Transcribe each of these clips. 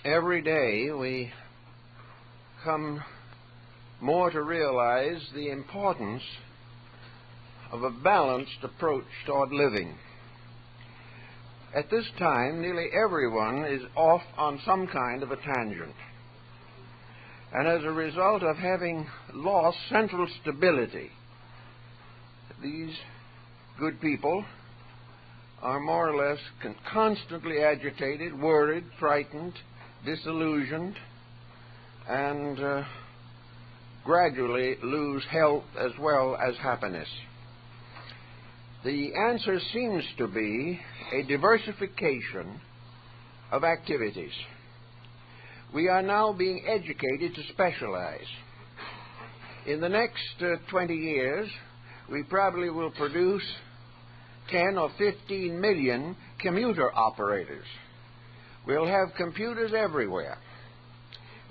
Every day we come more to realize the importance of a balanced approach toward living. At this time, nearly everyone is off on some kind of a tangent. And as a result of having lost central stability, these good people are more or less constantly agitated, worried, frightened, disillusioned, and gradually lose health as well as happiness. The answer seems to be a diversification of activities. We are now being educated to specialize. In the next 20 years, we probably will produce 10 or 15 million commuter operators. We'll have computers everywhere.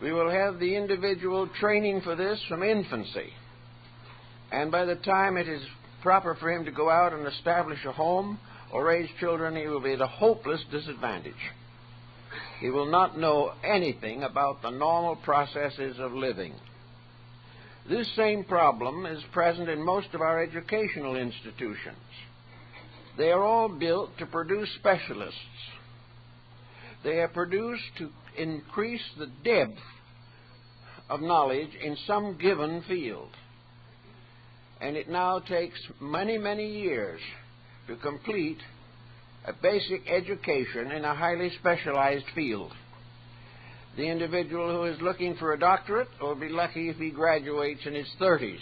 We will have the individual training for this from infancy. And by the time it is proper for him to go out and establish a home or raise children, he will be at a hopeless disadvantage. He will not know anything about the normal processes of living. This same problem is present in most of our educational institutions. They are all built to produce specialists. They are produced to increase the depth of knowledge in some given field. And it now takes many, many years to complete a basic education in a highly specialized field. The individual who is looking for a doctorate will be lucky if he graduates in his 30s.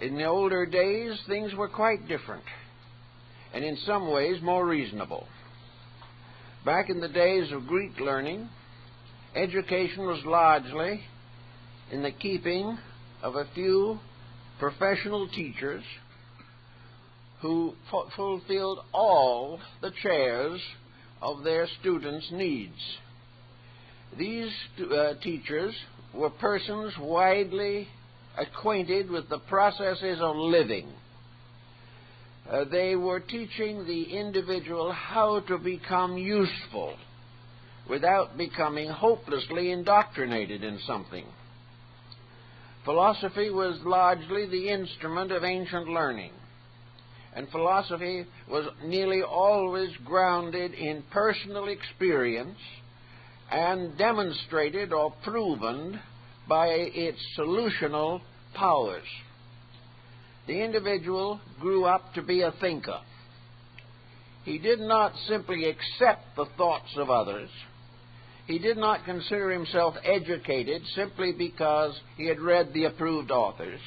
In the older days, things were quite different, and in some ways more reasonable. Back in the days of Greek learning, education was largely in the keeping of a few professional teachers who fulfilled all the chairs of their students' needs. These teachers were persons widely acquainted with the processes of living. They were teaching the individual how to become useful without becoming hopelessly indoctrinated in something. Philosophy was largely the instrument of ancient learning, and philosophy was nearly always grounded in personal experience and demonstrated or proven by its solutional powers. The individual grew up to be a thinker. He did not simply accept the thoughts of others. He did not consider himself educated simply because he had read the approved authors.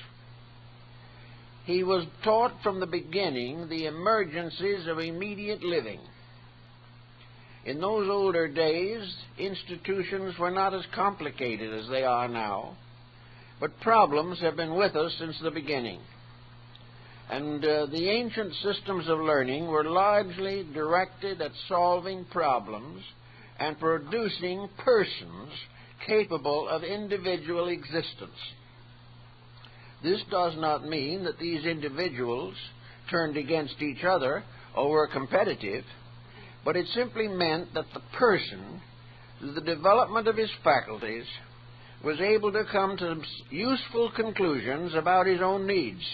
He was taught from the beginning the emergencies of immediate living. In those older days, institutions were not as complicated as they are now, but problems have been with us since the beginning. And the ancient systems of learning were largely directed at solving problems and producing persons capable of individual existence. This does not mean that these individuals turned against each other or were competitive, but it simply meant that the person, through the development of his faculties, was able to come to useful conclusions about his own needs.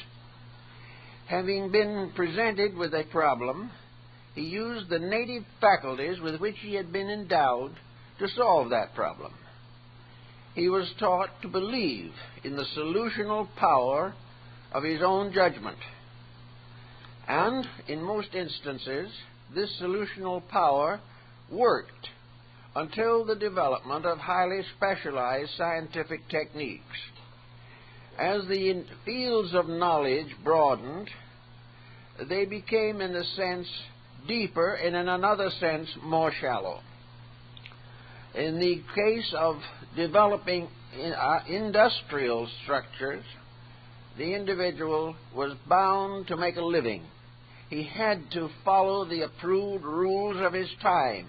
Having been presented with a problem, he used the native faculties with which he had been endowed to solve that problem. He was taught to believe in the solutional power of his own judgment. And, in most instances, this solutional power worked until the development of highly specialized scientific techniques. As the fields of knowledge broadened, they became, in a sense, deeper and, in another sense, more shallow. In the case of developing industrial structures, the individual was bound to make a living. He had to follow the approved rules of his time.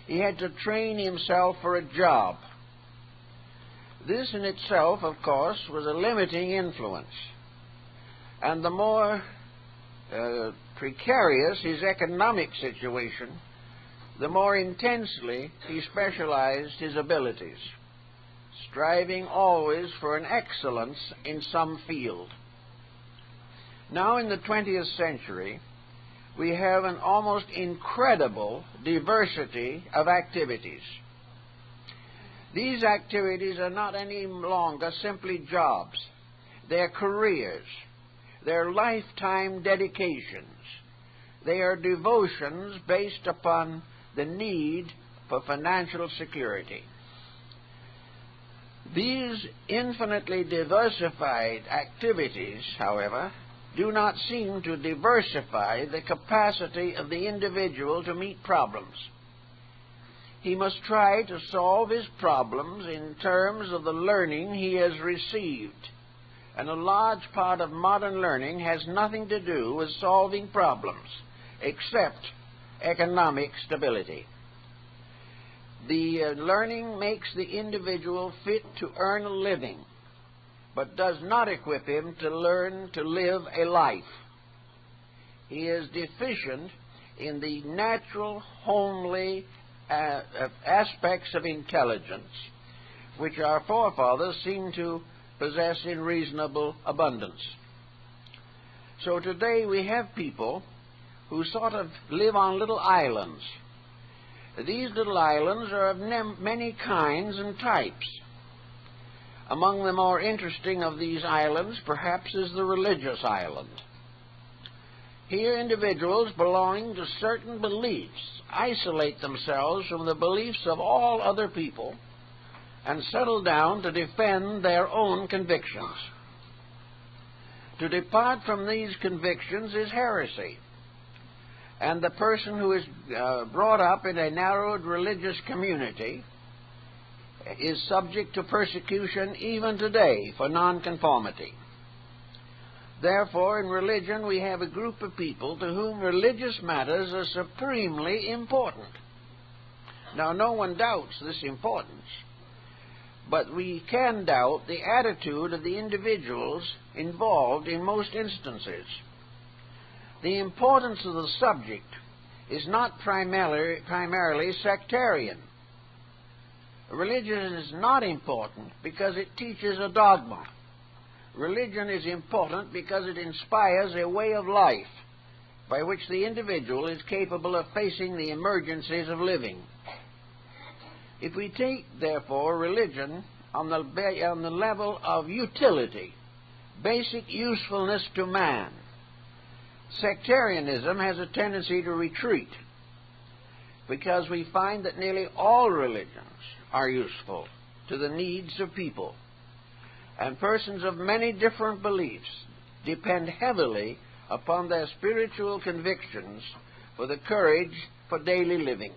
He had to train himself for a job. This in itself, of course, was a limiting influence. And the more precarious his economic situation, the more intensely he specialized his abilities, striving always for an excellence in some field. Now in the 20th century, we have an almost incredible diversity of activities. These activities are not any longer simply jobs. They're careers. They're lifetime dedications. They are devotions based upon the need for financial security. These infinitely diversified activities, however, do not seem to diversify the capacity of the individual to meet problems. He must try to solve his problems in terms of the learning he has received. And a large part of modern learning has nothing to do with solving problems except economic stability. The learning makes the individual fit to earn a living, but does not equip him to learn to live a life. He is deficient in the natural, homely aspects of intelligence, which our forefathers seem to possess in reasonable abundance. So today we have people who sort of live on little islands. These little islands are of many kinds and types. Among the more interesting of these islands, perhaps, is the religious island. Here, individuals belonging to certain beliefs isolate themselves from the beliefs of all other people and settle down to defend their own convictions. To depart from these convictions is heresy, and the person who is brought up in a narrowed religious community is subject to persecution even today for nonconformity. Therefore, in religion, we have a group of people to whom religious matters are supremely important. Now, no one doubts this importance, but we can doubt the attitude of the individuals involved in most instances. The importance of the subject is not primarily sectarian. Religion is not important because it teaches a dogma. Religion is important because it inspires a way of life by which the individual is capable of facing the emergencies of living. If we take, therefore, religion on the level of utility, basic usefulness to man, sectarianism has a tendency to retreat because we find that nearly all religions are useful to the needs of people, and persons of many different beliefs depend heavily upon their spiritual convictions for the courage for daily living.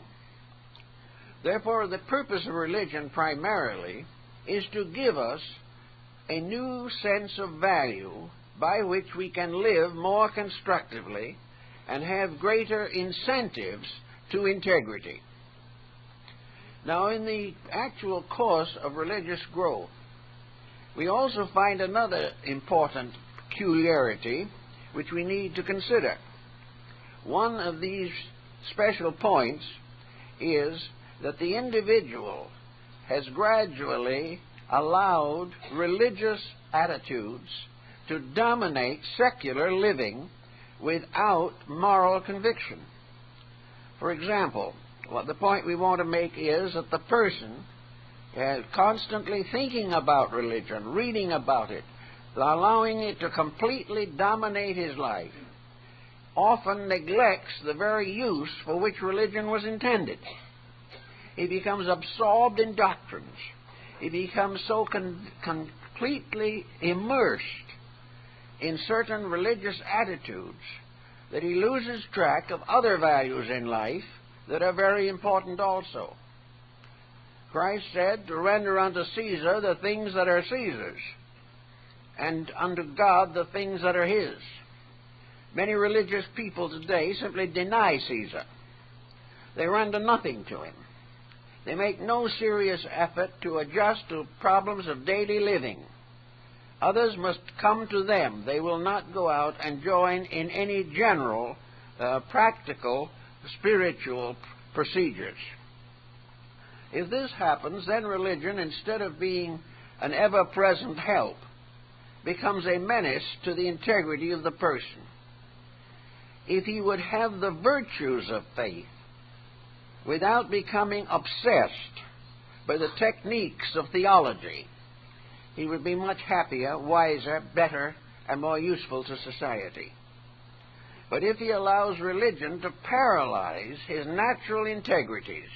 Therefore, the purpose of religion primarily is to give us a new sense of value by which we can live more constructively and have greater incentives to integrity. Now, in the actual course of religious growth, we also find another important peculiarity which we need to consider. One of these special points is that the individual has gradually allowed religious attitudes to dominate secular living without moral conviction. For example, the point we want to make is that the person constantly thinking about religion, reading about it, allowing it to completely dominate his life, often neglects the very use for which religion was intended. He becomes absorbed in doctrines. He becomes so completely immersed in certain religious attitudes that he loses track of other values in life that are very important also. Christ said to render unto Caesar the things that are Caesar's, and unto God the things that are his. Many religious people today simply deny Caesar. They render nothing to him. They make no serious effort to adjust to problems of daily living. Others must come to them. They will not go out and join in any general, practical, spiritual procedures. If this happens, then religion, instead of being an ever-present help, becomes a menace to the integrity of the person. If he would have the virtues of faith without becoming obsessed by the techniques of theology, he would be much happier, wiser, better, and more useful to society. But if he allows religion to paralyze his natural integrities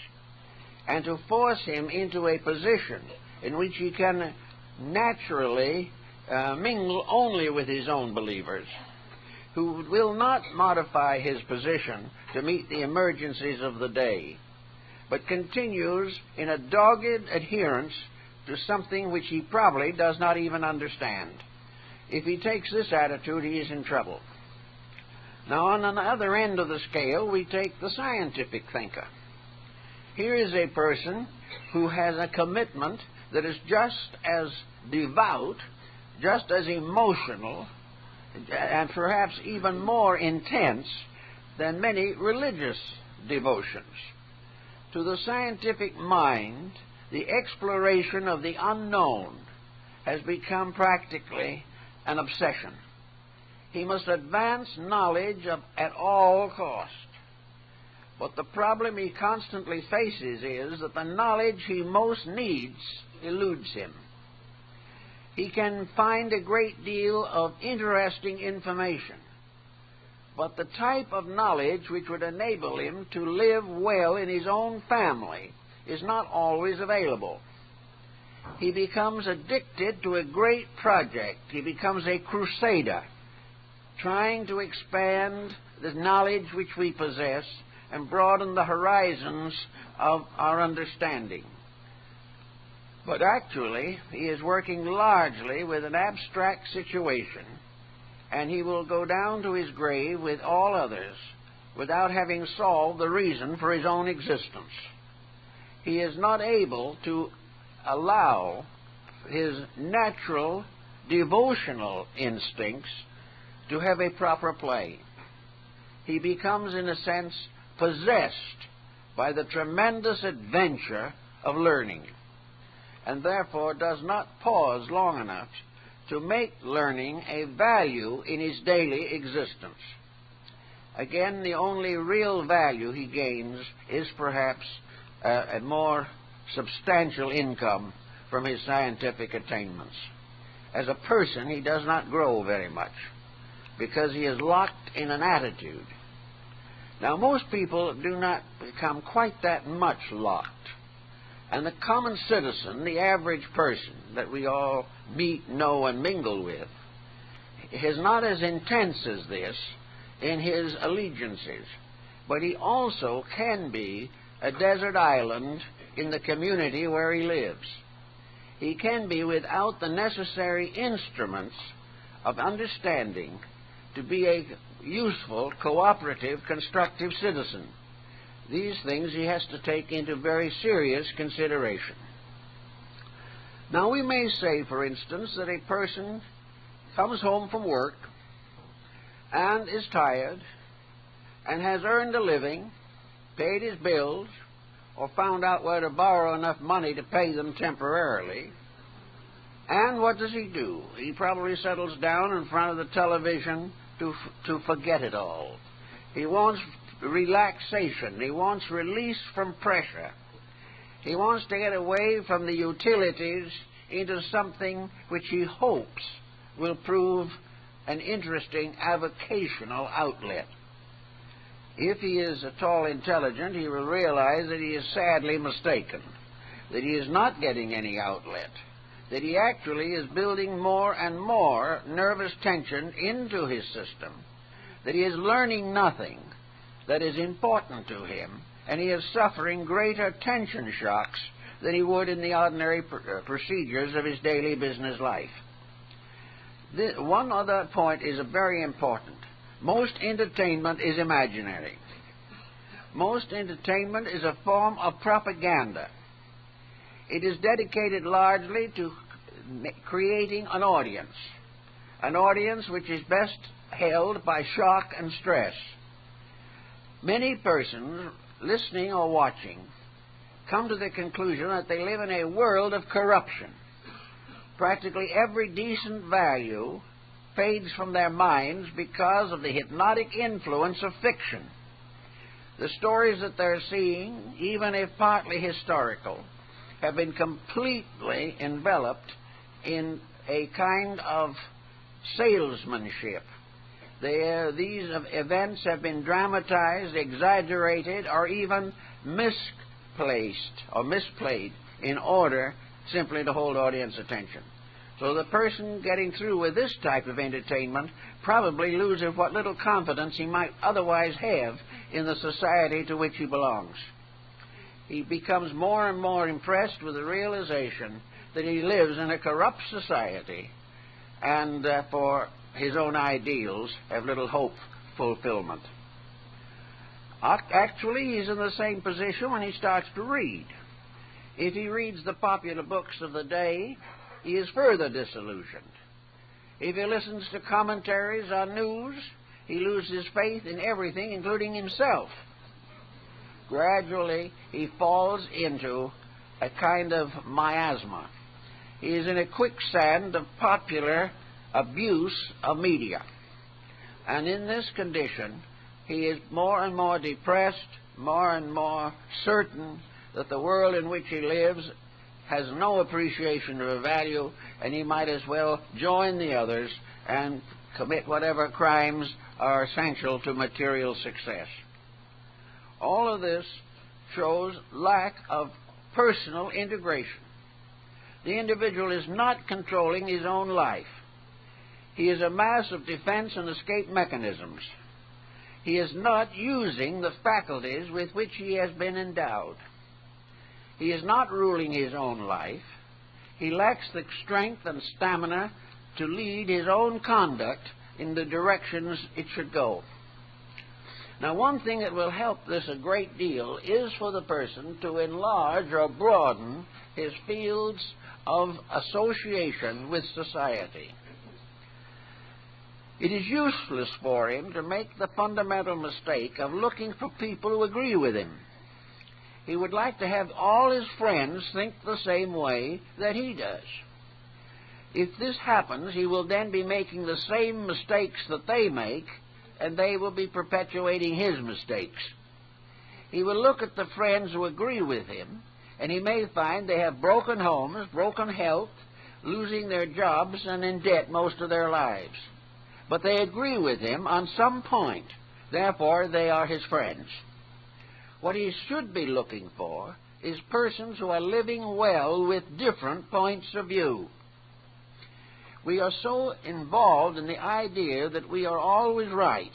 and to force him into a position in which he can naturally mingle only with his own believers, who will not modify his position to meet the emergencies of the day, but continues in a dogged adherence to something which he probably does not even understand. If he takes this attitude, he is in trouble. Now, on the other end of the scale, we take the scientific thinker. Here is a person who has a commitment that is just as devout, just as emotional, and perhaps even more intense than many religious devotions. To the scientific mind, the exploration of the unknown has become practically an obsession. He must advance knowledge at all cost. But the problem he constantly faces is that the knowledge he most needs eludes him. He can find a great deal of interesting information, but the type of knowledge which would enable him to live well in his own family is not always available. He becomes addicted to a great project. He becomes a crusader, trying to expand the knowledge which we possess and broaden the horizons of our understanding. But actually, he is working largely with an abstract situation, and he will go down to his grave with all others without having solved the reason for his own existence. He is not able to allow his natural devotional instincts to have a proper play. He becomes, in a sense, possessed by the tremendous adventure of learning, and therefore does not pause long enough to make learning a value in his daily existence. Again, the only real value he gains is perhaps a more substantial income from his scientific attainments. As a person, he does not grow very much because he is locked in an attitude. Now, most people do not become quite that much locked. And the common citizen, the average person that we all meet, know, and mingle with, is not as intense as this in his allegiances. But he also can be a desert island in the community where he lives. He can be without the necessary instruments of understanding to be a useful, cooperative, constructive citizen. These things he has to take into very serious consideration. Now, we may say, for instance, that a person comes home from work and is tired and has earned a living, paid his bills, or found out where to borrow enough money to pay them temporarily. And what does he do? He probably settles down in front of the television to forget it all. He wants relaxation. He wants release from pressure. He wants to get away from the utilities into something which he hopes will prove an interesting avocational outlet. If he is at all intelligent, he will realize that he is sadly mistaken, that he is not getting any outlet, that he actually is building more and more nervous tension into his system, that he is learning nothing that is important to him, and he is suffering greater tension shocks than he would in the ordinary procedures of his daily business life. One other point is very important. Most entertainment is imaginary. Most entertainment is a form of propaganda. It is dedicated largely to creating an audience which is best held by shock and stress. Many persons listening or watching, come to the conclusion that they live in a world of corruption. Practically every decent value fades from their minds because of the hypnotic influence of fiction. The stories that they're seeing, even if partly historical, have been completely enveloped in a kind of salesmanship. These events have been dramatized, exaggerated, or even misplayed in order simply to hold audience attention. So the person getting through with this type of entertainment probably loses what little confidence he might otherwise have in the society to which he belongs. He becomes more and more impressed with the realization that he lives in a corrupt society and for his own ideals have little hope fulfillment. Actually, he's in the same position when he starts to read. If he reads the popular books of the day, he is further disillusioned. If he listens to commentaries on news, he loses faith in everything, including himself. Gradually, he falls into a kind of miasma. He is in a quicksand of popular abuse of media. And in this condition, he is more and more depressed, more and more certain that the world in which he lives has no appreciation or value, and he might as well join the others and commit whatever crimes are essential to material success. All of this shows lack of personal integration. The individual is not controlling his own life. He is a mass of defense and escape mechanisms. He is not using the faculties with which he has been endowed. He is not ruling his own life. He lacks the strength and stamina to lead his own conduct in the directions it should go. Now, one thing that will help this a great deal is for the person to enlarge or broaden his fields of association with society. It is useless for him to make the fundamental mistake of looking for people who agree with him. He would like to have all his friends think the same way that he does. If this happens, he will then be making the same mistakes that they make, and they will be perpetuating his mistakes. He will look at the friends who agree with him, and he may find they have broken homes, broken health, losing their jobs, and in debt most of their lives. But they agree with him on some point. Therefore, they are his friends. What he should be looking for is persons who are living well with different points of view. We are so involved in the idea that we are always right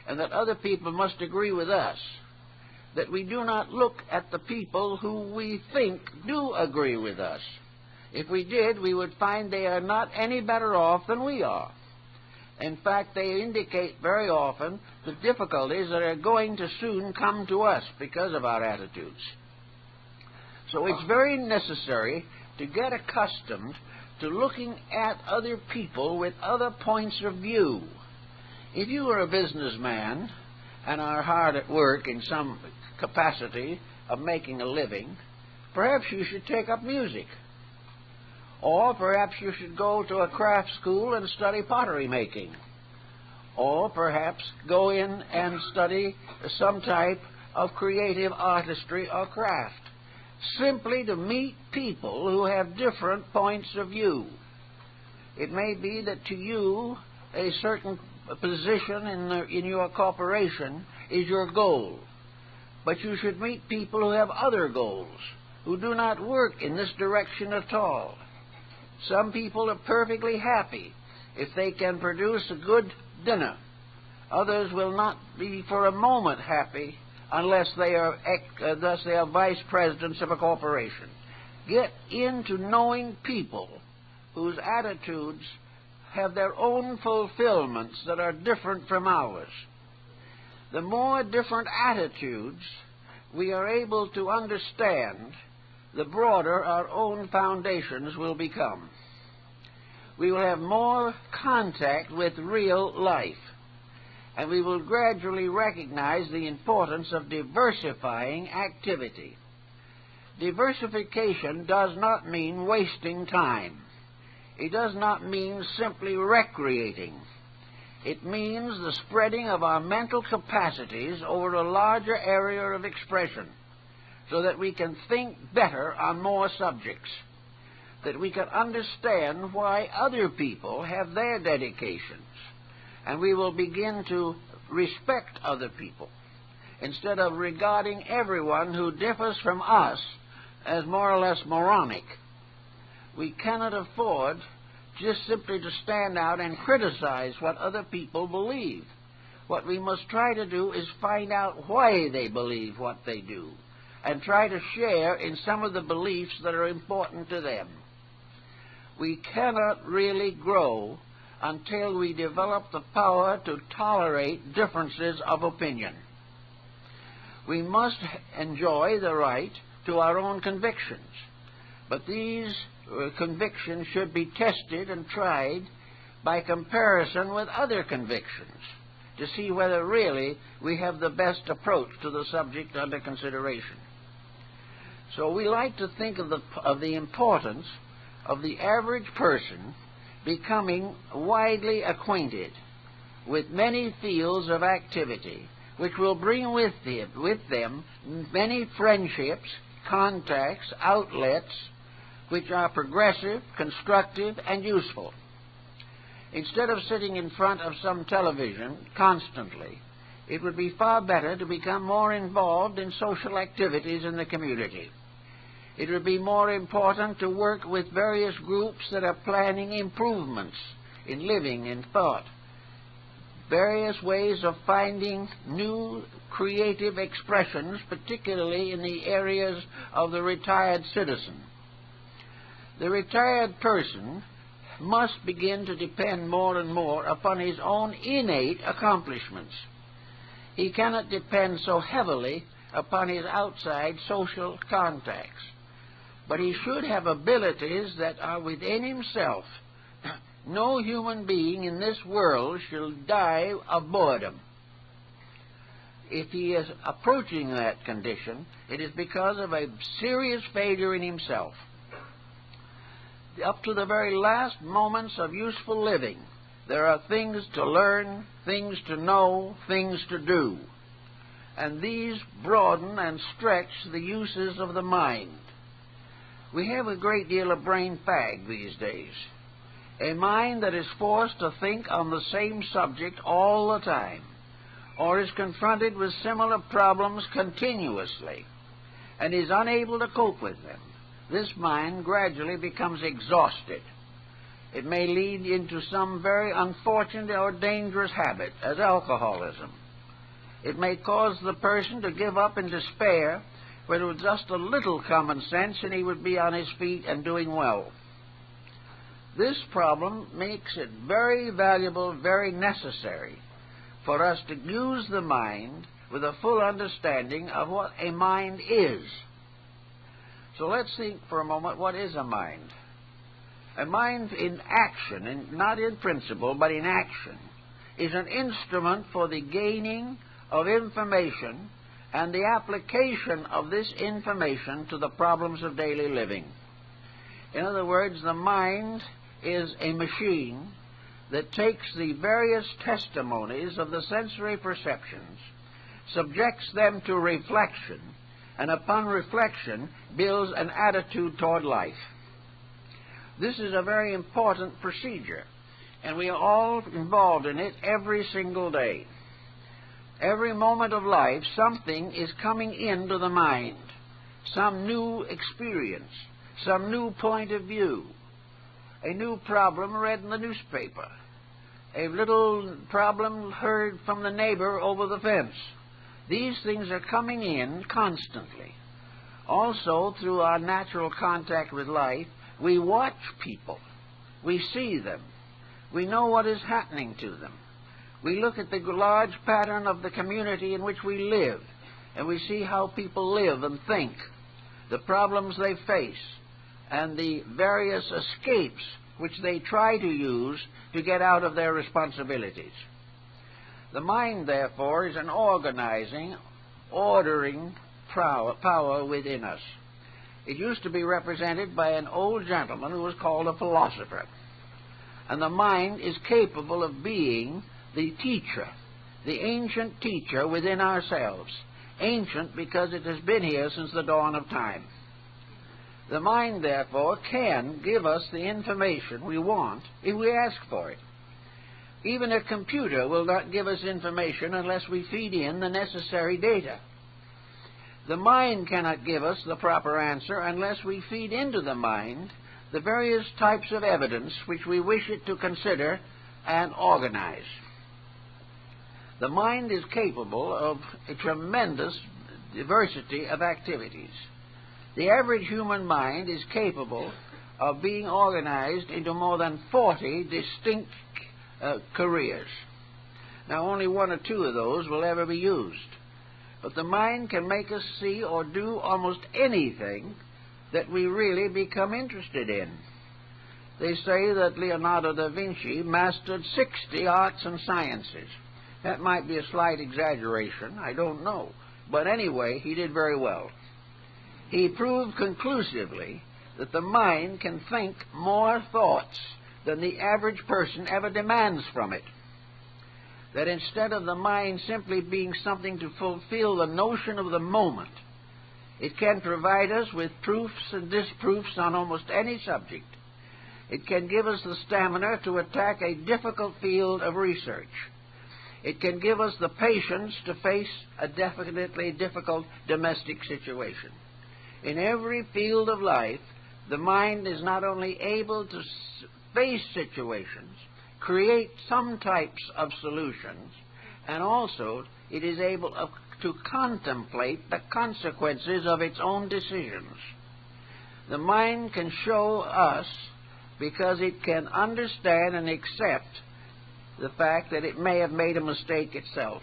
and that other people must agree with us that we do not look at the people who we think do agree with us. If we did, we would find they are not any better off than we are. In fact, they indicate very often the difficulties that are going to soon come to us because of our attitudes. So it's very necessary to get accustomed to looking at other people with other points of view. If you are a businessman and are hard at work in some capacity of making a living, perhaps you should take up music. Or perhaps you should go to a craft school and study pottery making. Or perhaps go in and study some type of creative artistry or craft, simply to meet people who have different points of view. It may be that to you a certain position in your corporation is your goal, but you should meet people who have other goals, who do not work in this direction at all. Some people are perfectly happy if they can produce a good dinner. Others will not be for a moment happy unless they are vice presidents of a corporation. Get into knowing people whose attitudes have their own fulfillments that are different from ours. The more different attitudes we are able to understand, the broader our own foundations will become. We will have more contact with real life. and we will gradually recognize the importance of diversifying activity. Diversification does not mean wasting time. It does not mean simply recreating. It means the spreading of our mental capacities over a larger area of expression, so that we can think better on more subjects, that we can understand why other people have their dedications, and we will begin to respect other people, instead of regarding everyone who differs from us as more or less moronic. We cannot afford just simply to stand out and criticize what other people believe. What we must try to do is find out why they believe what they do, and try to share in some of the beliefs that are important to them. We cannot really grow until we develop the power to tolerate differences of opinion. We must enjoy the right to our own convictions, but these convictions should be tested and tried by comparison with other convictions to see whether really we have the best approach to the subject under consideration. So we like to think of the importance of the average person becoming widely acquainted with many fields of activity, which will bring with them many friendships, contacts, outlets, which are progressive, constructive, and useful. Instead of sitting in front of some television constantly, it would be far better to become more involved in social activities in the community. It would be more important to work with various groups that are planning improvements in living and thought, various ways of finding new creative expressions, particularly in the areas of the retired citizen. The retired person must begin to depend more and more upon his own innate accomplishments. He cannot depend so heavily upon his outside social contacts, but he should have abilities that are within himself. No human being in this world shall die of boredom. If he is approaching that condition, it is because of a serious failure in himself. Up to the very last moments of useful living, there are things to learn, things to know, things to do. And these broaden and stretch the uses of the mind. We have a great deal of brain fag these days. A mind that is forced to think on the same subject all the time, or is confronted with similar problems continuously, and is unable to cope with them. This mind gradually becomes exhausted. It may lead into some very unfortunate or dangerous habit, as alcoholism. It may cause the person to give up in despair, when with just a little common sense and he would be on his feet and doing well. This problem makes it very valuable, very necessary for us to use the mind with a full understanding of what a mind is. So let's think for a moment, what is a mind? A mind in action, and not in principle, but in action, is an instrument for the gaining of information and the application of this information to the problems of daily living. In other words, the mind is a machine that takes the various testimonies of the sensory perceptions, subjects them to reflection, and upon reflection builds an attitude toward life. This is a very important procedure, and we are all involved in it every single day. Every moment of life, something is coming into the mind, some new experience, some new point of view, a new problem read in the newspaper, a little problem heard from the neighbor over the fence. These things are coming in constantly. Also, through our natural contact with life, we watch people. We see them. We know what is happening to them. We look at the large pattern of the community in which we live, and we see how people live and think, the problems they face, and the various escapes which they try to use to get out of their responsibilities. The mind, therefore, is an organizing, ordering power within us. It used to be represented by an old gentleman who was called a philosopher. And the mind is capable of being the teacher, the ancient teacher within ourselves. Ancient because it has been here since the dawn of time. The mind, therefore, can give us the information we want if we ask for it. Even a computer will not give us information unless we feed in the necessary data. The mind cannot give us the proper answer unless we feed into the mind the various types of evidence which we wish it to consider and organize. The mind is capable of a tremendous diversity of activities. The average human mind is capable of being organized into more than 40 distinct careers. Now, only one or two of those will ever be used. But the mind can make us see or do almost anything that we really become interested in. They say that Leonardo da Vinci mastered 60 arts and sciences. That might be a slight exaggeration, I don't know. But anyway, he did very well. He proved conclusively that the mind can think more thoughts than the average person ever demands from it. That instead of the mind simply being something to fulfill the notion of the moment, it can provide us with proofs and disproofs on almost any subject. It can give us the stamina to attack a difficult field of research. It can give us the patience to face a definitely difficult domestic situation. In every field of life, the mind is not only able to face situations, create some types of solutions, and also it is able to contemplate the consequences of its own decisions. The mind can show us because it can understand and accept the fact that it may have made a mistake itself.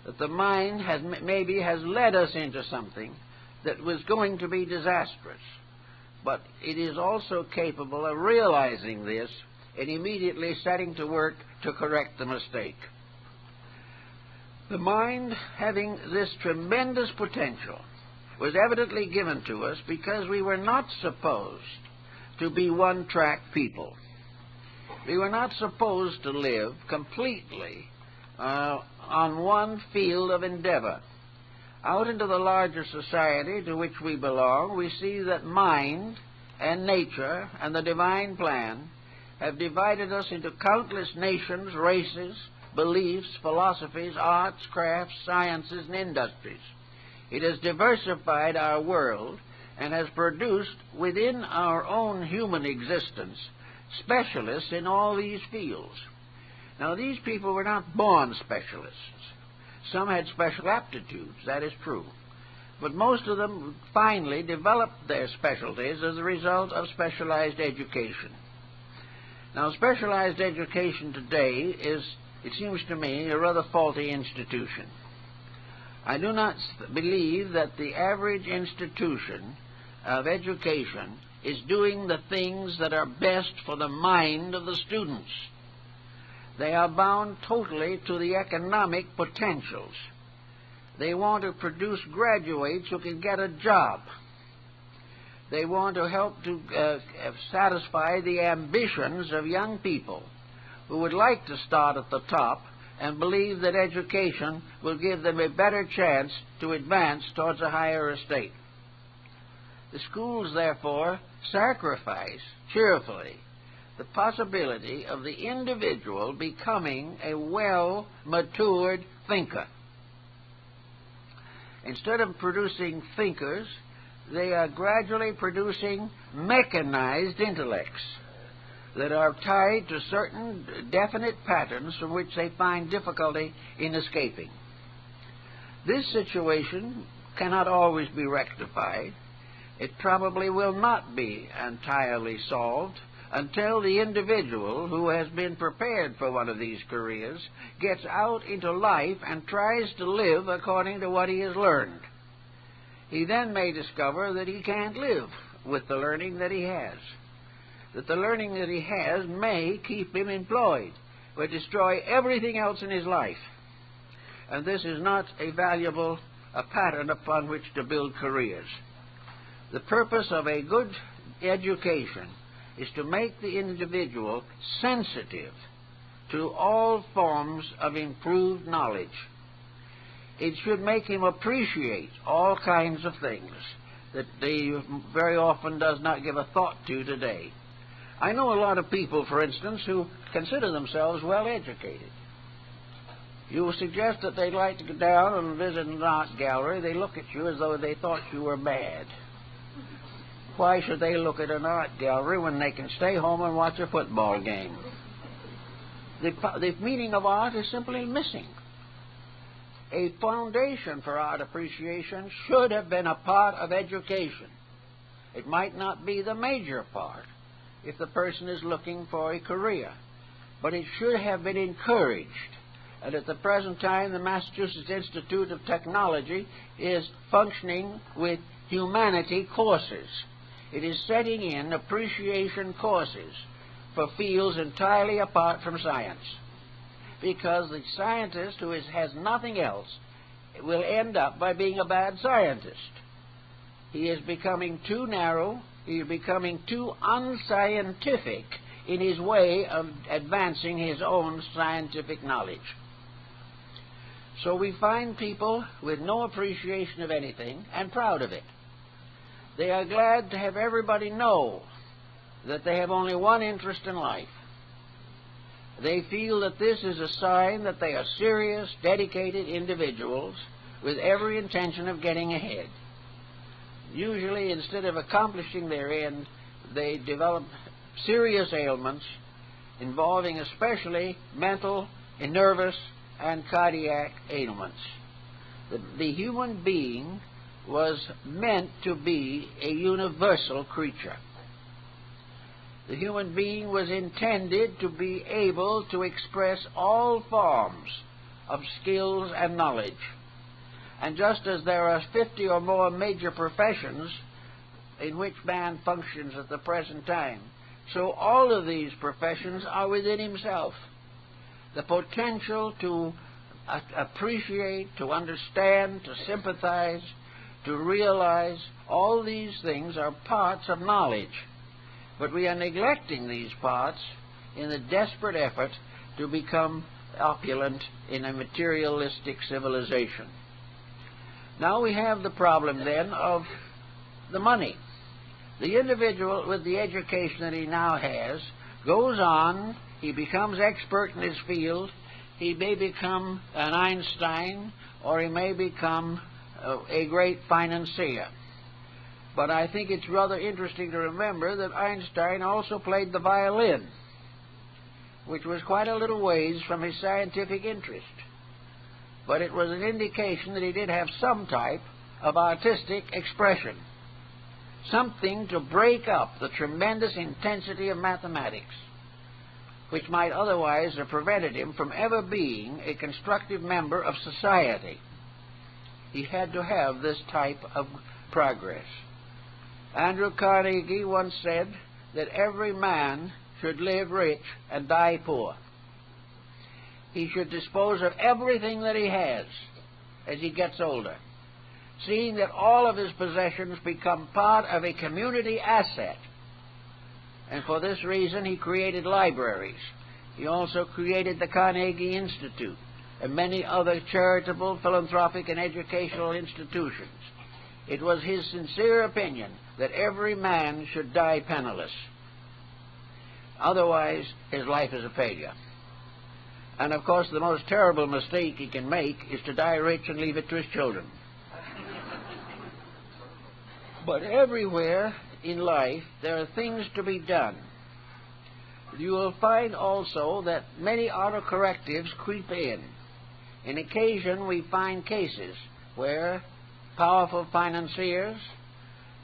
That the mind has led us into something that was going to be disastrous. But it is also capable of realizing this and immediately setting to work to correct the mistake. The mind, having this tremendous potential, was evidently given to us because we were not supposed to be one-track people. We were not supposed to live completely on one field of endeavor. Out into the larger society to which we belong, we see that mind and nature and the divine plan have divided us into countless nations, races, beliefs, philosophies, arts, crafts, sciences, and industries. It has diversified our world and has produced within our own human existence specialists in all these fields. Now, these people were not born specialists. Some had special aptitudes, that is true. But most of them finally developed their specialties as a result of specialized education. Now, specialized education today is, it seems to me, a rather faulty institution. I do not believe that the average institution of education is doing the things that are best for the mind of the students. They are bound totally to the economic potentials. They want to produce graduates who can get a job. They want to help to satisfy the ambitions of young people who would like to start at the top and believe that education will give them a better chance to advance towards a higher estate. The schools, therefore, sacrifice cheerfully the possibility of the individual becoming a well-matured thinker. Instead of producing thinkers, they are gradually producing mechanized intellects that are tied to certain definite patterns from which they find difficulty in escaping. This situation cannot always be rectified. It probably will not be entirely solved until the individual who has been prepared for one of these careers gets out into life and tries to live according to what he has learned. He then may discover that he can't live with the learning that he has, that the learning that he has may keep him employed, would destroy everything else in his life. And this is not a valuable pattern upon which to build careers. The purpose of a good education is to make the individual sensitive to all forms of improved knowledge. It should make him appreciate all kinds of things that he very often does not give a thought to today. I know a lot of people, for instance, who consider themselves well educated. You suggest that they'd like to go down and visit an art gallery, they look at you as though they thought you were mad. Why should they look at an art gallery when they can stay home and watch a football game? The meaning of art is simply missing. A foundation for art appreciation should have been a part of education. It might not be the major part if the person is looking for a career, but it should have been encouraged. And at the present time, the Massachusetts Institute of Technology is functioning with humanity courses. It is setting in appreciation courses for fields entirely apart from science, because the scientist who has nothing else will end up by being a bad scientist. He is becoming too narrow, he is becoming too unscientific in his way of advancing his own scientific knowledge. So we find people with no appreciation of anything and proud of it. They are glad to have everybody know that they have only one interest in life. They feel that this is a sign that they are serious, dedicated individuals with every intention of getting ahead. Usually, instead of accomplishing their end, they develop serious ailments involving especially mental, nervous, and cardiac ailments. The human being was meant to be a universal creature. The human being was intended to be able to express all forms of skills and knowledge. And just as there are 50 or more major professions in which man functions at the present time, so all of these professions are within himself. The potential to appreciate, to understand, to sympathize, to realize, all these things are parts of knowledge. But we are neglecting these parts in the desperate effort to become opulent in a materialistic civilization. Now we have the problem then of the money. The individual with the education that he now has goes on, he becomes expert in his field, he may become an Einstein, or he may become a great financier. But I think it's rather interesting to remember that Einstein also played the violin, which was quite a little ways from his scientific interest. But it was an indication that he did have some type of artistic expression, something to break up the tremendous intensity of mathematics, which might otherwise have prevented him from ever being a constructive member of society. He had to have this type of progress. Andrew Carnegie once said that every man should live rich and die poor. He should dispose of everything that he has as he gets older, seeing that all of his possessions become part of a community asset. And for this reason, he created libraries. He also created the Carnegie Institute and many other charitable, philanthropic, and educational institutions. It was his sincere opinion that every man should die penniless. Otherwise, his life is a failure. And of course, the most terrible mistake he can make is to die rich and leave it to his children. But everywhere in life, there are things to be done. You will find also that many autocorrectives creep in. On occasion, we find cases where powerful financiers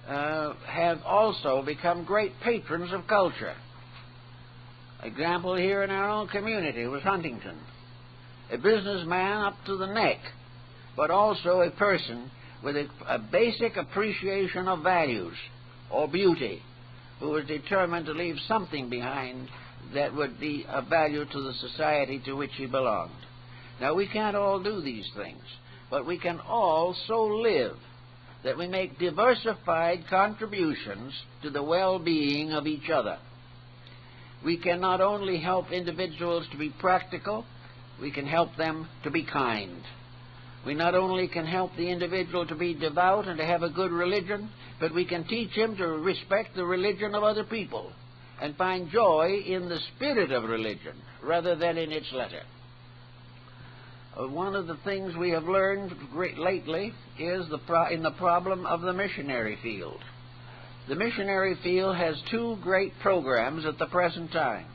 have also become great patrons of culture. Example here in our own community was Huntington, a businessman up to the neck, but also a person with a basic appreciation of values or beauty, who was determined to leave something behind that would be of value to the society to which he belonged. Now, we can't all do these things, but we can all so live that we make diversified contributions to the well-being of each other. We can not only help individuals to be practical, we can help them to be kind. We not only can help the individual to be devout and to have a good religion, but we can teach him to respect the religion of other people and find joy in the spirit of religion rather than in its letter. One of the things we have learned lately is in the problem of the missionary field. The missionary field has two great programs at the present time,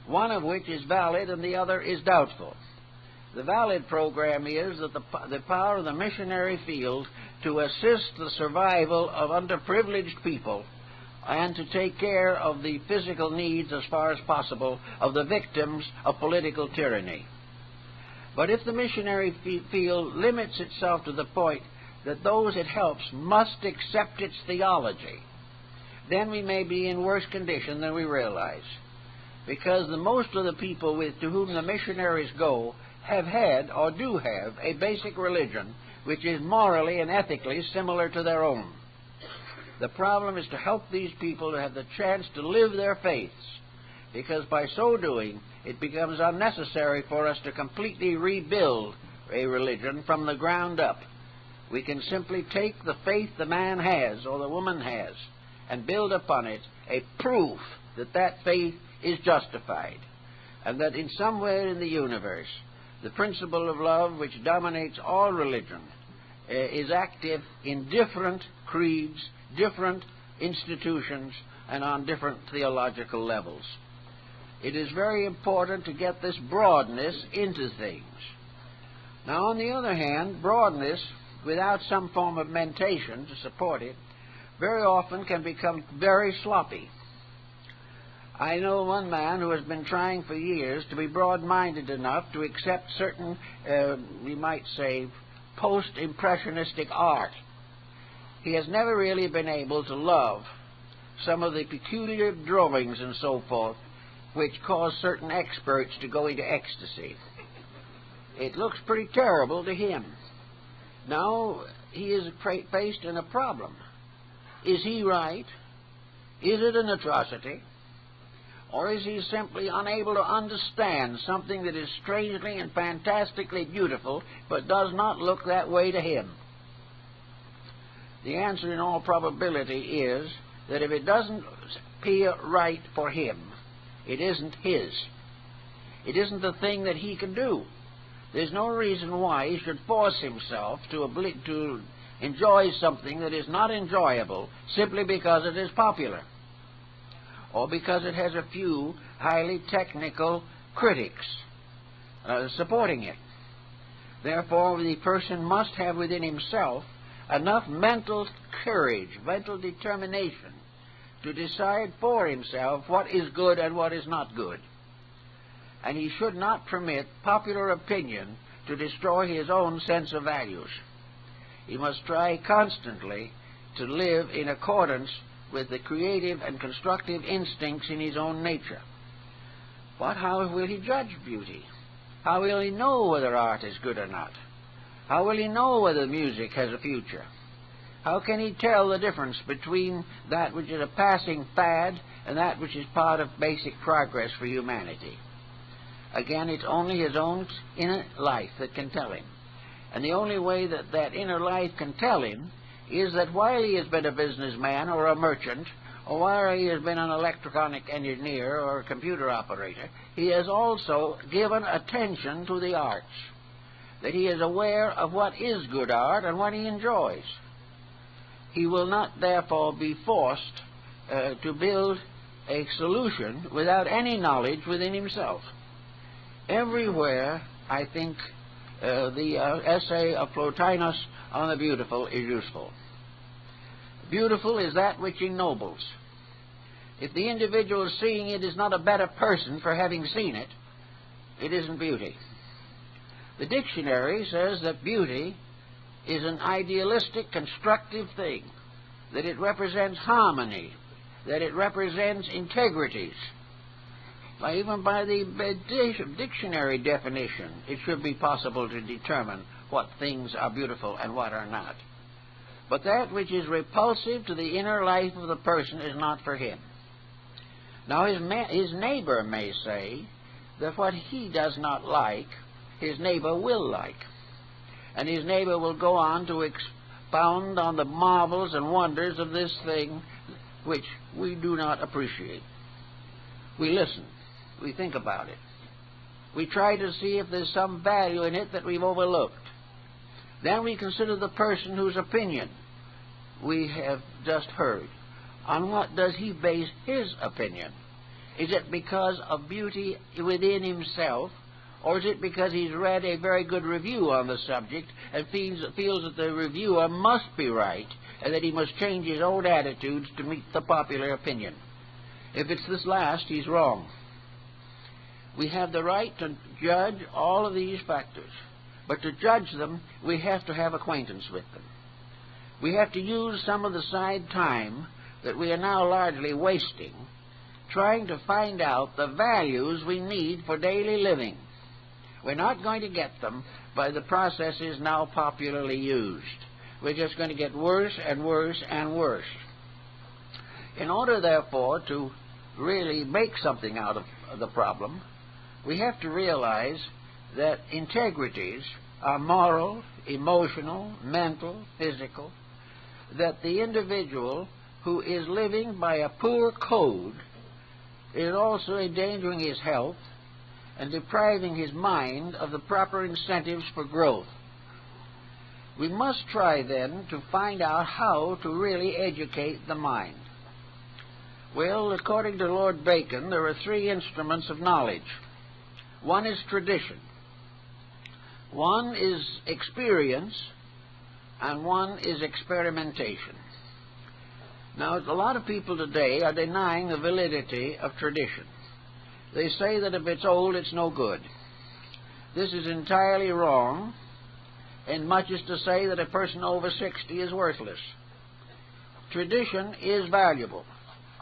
one of which is valid and the other is doubtful. The valid program is that the power of the missionary field to assist the survival of underprivileged people and to take care of the physical needs as far as possible of the victims of political tyranny. But if the missionary field limits itself to the point that those it helps must accept its theology, then we may be in worse condition than we realize. Because most of the people to whom the missionaries go have had or do have a basic religion which is morally and ethically similar to their own. The problem is to help these people to have the chance to live their faiths, because by so doing, it becomes unnecessary for us to completely rebuild a religion from the ground up. We can simply take the faith the man has or the woman has and build upon it a proof that that faith is justified, and that in somewhere in the universe, the principle of love which dominates all religion is active in different creeds, different institutions, and on different theological levels. It is very important to get this broadness into things. Now, on the other hand, broadness without some form of mentation to support it very often can become very sloppy. I know one man who has been trying for years to be broad-minded enough to accept certain, we might say, post-impressionistic art. He has never really been able to love some of the peculiar drawings and so forth which cause certain experts to go into ecstasy. It looks pretty terrible to him. Now, he is faced in a problem. Is he right? Is it an atrocity? Or is he simply unable to understand something that is strangely and fantastically beautiful but does not look that way to him? The answer in all probability is that if it doesn't appear right for him, it isn't his. It isn't the thing that he can do. There's no reason why he should force himself to enjoy something that is not enjoyable simply because it is popular, or because it has a few highly technical critics supporting it. Therefore, the person must have within himself enough mental courage, mental determination, to decide for himself what is good and what is not good. And he should not permit popular opinion to destroy his own sense of values. He must try constantly to live in accordance with the creative and constructive instincts in his own nature. But how will he judge beauty? How will he know whether art is good or not? How will he know whether music has a future? How can he tell the difference between that which is a passing fad and that which is part of basic progress for humanity? Again, it's only his own inner life that can tell him. And the only way that that inner life can tell him is that while he has been a businessman or a merchant, or while he has been an electronic engineer or a computer operator, he has also given attention to the arts, that he is aware of what is good art and what he enjoys. He will not, therefore, be forced to build a solution without any knowledge within himself. Everywhere, I think, the essay of Plotinus on the beautiful is useful. Beautiful is that which ennobles. If the individual seeing it is not a better person for having seen it, it isn't beauty. The dictionary says that beauty is an idealistic, constructive thing, that it represents harmony, that it represents integrities. Even by the dictionary definition, it should be possible to determine what things are beautiful and what are not. But that which is repulsive to the inner life of the person is not for him. Now his neighbor may say that what he does not like, his neighbor will like. And his neighbor will go on to expound on the marvels and wonders of this thing which we do not appreciate. We listen. We think about it. We try to see if there's some value in it that we've overlooked. Then we consider the person whose opinion we have just heard. On what does he base his opinion? Is it because of beauty within himself, or is it because he's read a very good review on the subject and feels that the reviewer must be right and that he must change his own attitudes to meet the popular opinion? If it's this last, he's wrong. We have the right to judge all of these factors, but to judge them, we have to have acquaintance with them. We have to use some of the side time that we are now largely wasting trying to find out the values we need for daily living. We're not going to get them by the processes now popularly used. We're just going to get worse and worse and worse. In order, therefore, to really make something out of the problem, we have to realize that integrities are moral, emotional, mental, physical, that the individual who is living by a poor code is also endangering his health and depriving his mind of the proper incentives for growth. We must try, then, to find out how to really educate the mind. Well, according to Lord Bacon, there are three instruments of knowledge. One is tradition, one is experience, and one is experimentation. Now, a lot of people today are denying the validity of tradition. They say that if it's old, it's no good. This is entirely wrong, and much as to say that a person over 60 is worthless. Tradition is valuable.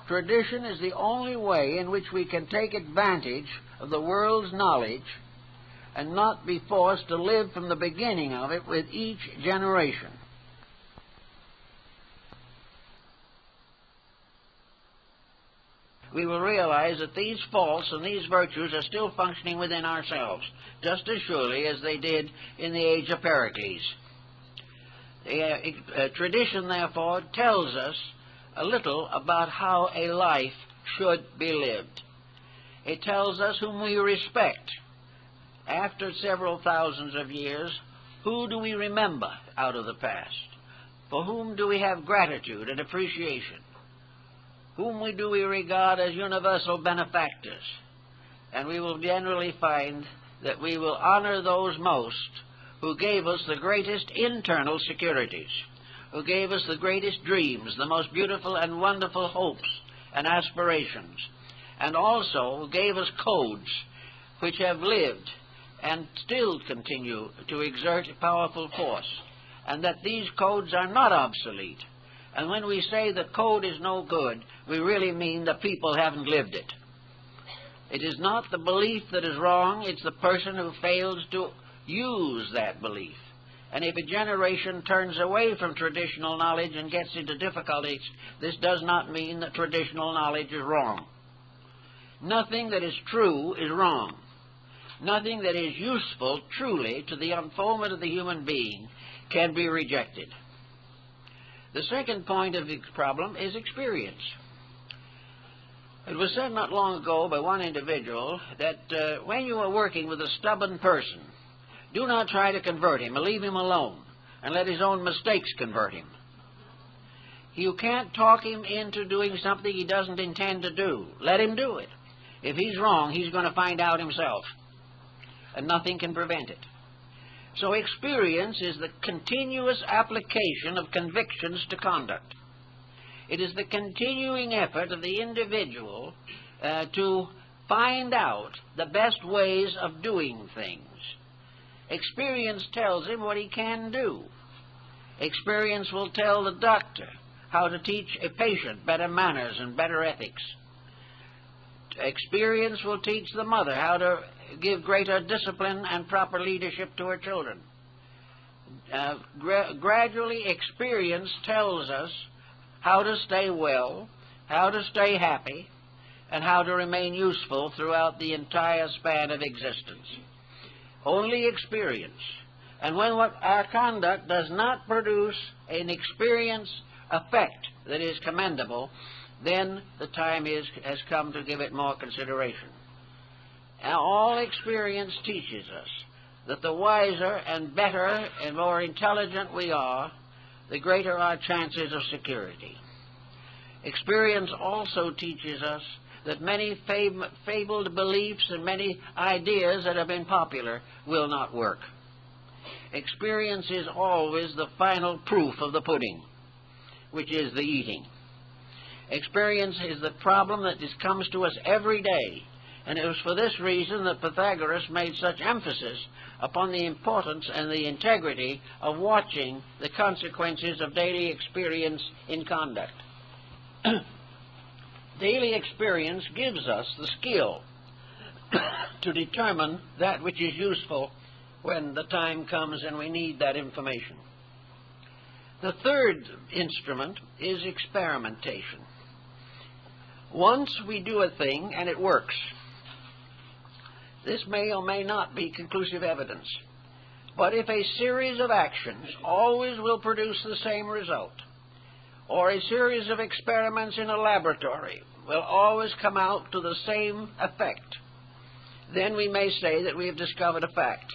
Tradition is the only way in which we can take advantage of the world's knowledge and not be forced to live from the beginning of it with each generation. We will realize that these faults and these virtues are still functioning within ourselves, just as surely as they did in the age of Pericles. Tradition, therefore, tells us a little about how a life should be lived. It tells us whom we respect. After several thousands of years, who do we remember out of the past? For whom do we have gratitude and appreciation? Whom do we regard as universal benefactors? And we will generally find that we will honor those most who gave us the greatest internal securities, who gave us the greatest dreams, the most beautiful and wonderful hopes and aspirations, and also who gave us codes which have lived and still continue to exert a powerful force, and that these codes are not obsolete. And when we say the code is no good, we really mean the people haven't lived it. It is not the belief that is wrong, it's the person who fails to use that belief. And if a generation turns away from traditional knowledge and gets into difficulties, this does not mean that traditional knowledge is wrong. Nothing that is true is wrong. Nothing that is useful truly to the unfoldment of the human being can be rejected. The second point of the problem is experience. It was said not long ago by one individual that when you are working with a stubborn person, do not try to convert him, or leave him alone, and let his own mistakes convert him. You can't talk him into doing something he doesn't intend to do. Let him do it. If he's wrong, he's going to find out himself, and nothing can prevent it. So experience is the continuous application of convictions to conduct. It is the continuing effort of the individual to find out the best ways of doing things. Experience tells him what he can do. Experience will tell the doctor how to teach a patient better manners and better ethics. Experience will teach the mother how to give greater discipline and proper leadership to her children. Gradually, experience tells us how to stay well, how to stay happy, and how to remain useful throughout the entire span of existence. Only experience. And when our conduct does not produce an experience effect that is commendable, then the time has come to give it more consideration. Now, all experience teaches us that the wiser and better and more intelligent we are, the greater our chances of security. Experience also teaches us that many fabled beliefs and many ideas that have been popular will not work. Experience is always the final proof of the pudding, which is the eating. Experience is the problem that comes to us every day, and it was for this reason that Pythagoras made such emphasis upon the importance and the integrity of watching the consequences of daily experience in conduct. Daily experience gives us the skill to determine that which is useful when the time comes and we need that information. The third instrument is experimentation. Once we do a thing and it works, this may or may not be conclusive evidence. But if a series of actions always will produce the same result, or a series of experiments in a laboratory will always come out to the same effect, then we may say that we have discovered a fact.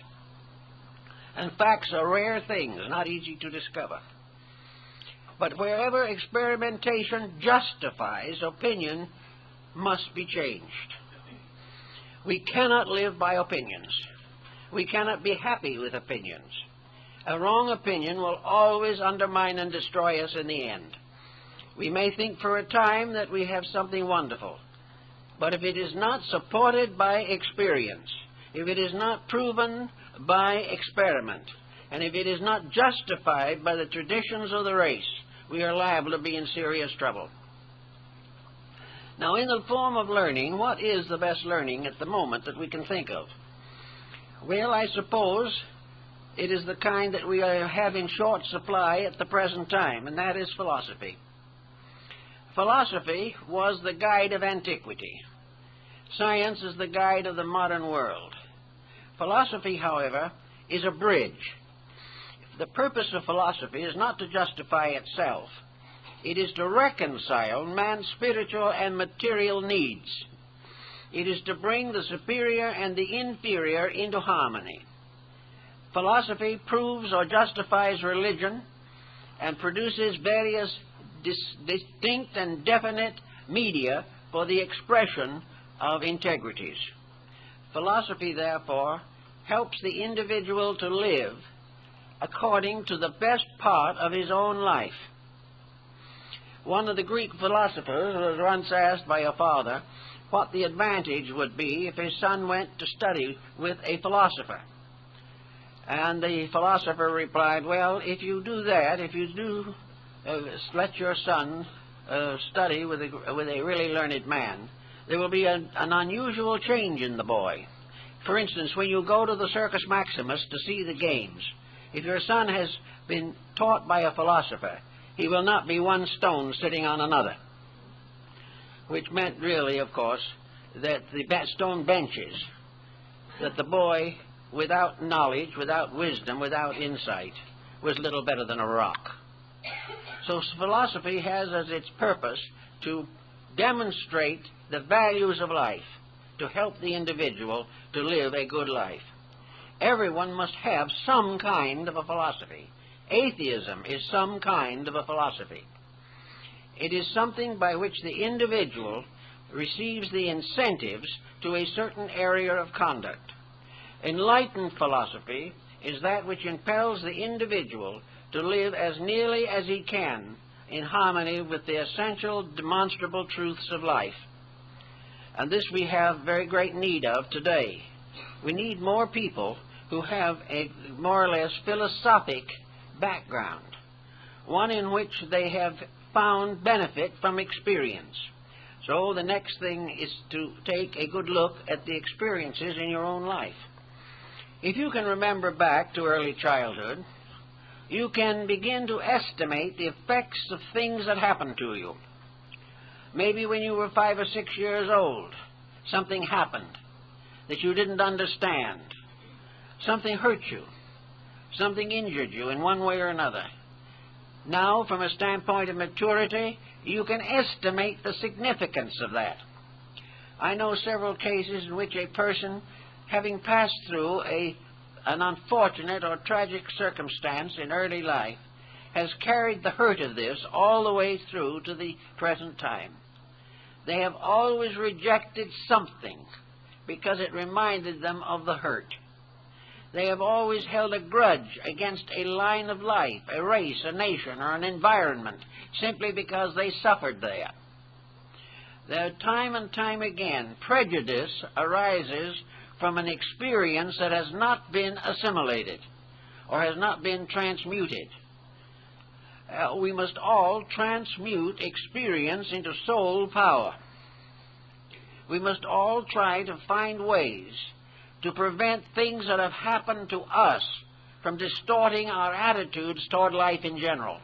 And facts are rare things, not easy to discover. But wherever experimentation justifies, opinion must be changed. We cannot live by opinions. We cannot be happy with opinions. A wrong opinion will always undermine and destroy us in the end. We may think for a time that we have something wonderful, but if it is not supported by experience, if it is not proven by experiment, and if it is not justified by the traditions of the race, we are liable to be in serious trouble. Now, in the form of learning, what is the best learning at the moment that we can think of? Well, I suppose it is the kind that we have in short supply at the present time, and that is philosophy. Philosophy was the guide of antiquity. Science is the guide of the modern world. Philosophy, however, is a bridge. The purpose of philosophy is not to justify itself. It is to reconcile man's spiritual and material needs. It is to bring the superior and the inferior into harmony. Philosophy proves or justifies religion and produces various distinct and definite media for the expression of integrities. Philosophy, therefore, helps the individual to live according to the best part of his own life. One of the Greek philosophers was once asked by a father what the advantage would be if his son went to study with a philosopher. And the philosopher replied, well, if you do that, if you do let your son study with a really learned man, there will be an unusual change in the boy. For instance, when you go to the Circus Maximus to see the games, if your son has been taught by a philosopher, he will not be one stone sitting on another. Which meant really, of course, that the stone benches, that the boy, without knowledge, without wisdom, without insight, was little better than a rock. So philosophy has as its purpose to demonstrate the values of life, to help the individual to live a good life. Everyone must have some kind of a philosophy. Atheism is some kind of a philosophy. It is something by which the individual receives the incentives to a certain area of conduct. Enlightened philosophy is that which impels the individual to live as nearly as he can in harmony with the essential demonstrable truths of life. And this we have very great need of today. We need more people who have a more or less philosophic background, one in which they have found benefit from experience, So the next thing is to take a good look at the experiences in your own life. If you can remember back to early childhood, you can begin to estimate the effects of things that happened to you. Maybe when you were 5 or 6 years old, something happened that you didn't understand. Something hurt you. Something injured you in one way or another. Now, from a standpoint of maturity, you can estimate the significance of that. I know several cases in which a person, having passed through an unfortunate or tragic circumstance in early life, has carried the hurt of this all the way through to the present time. They have always rejected something because it reminded them of the hurt. They have always held a grudge against a line of life, a race, a nation, or an environment, simply because they suffered there. Time and time again, prejudice arises from an experience that has not been assimilated or has not been transmuted. We must all transmute experience into soul power. We must all try to find ways to prevent things that have happened to us from distorting our attitudes toward life in general.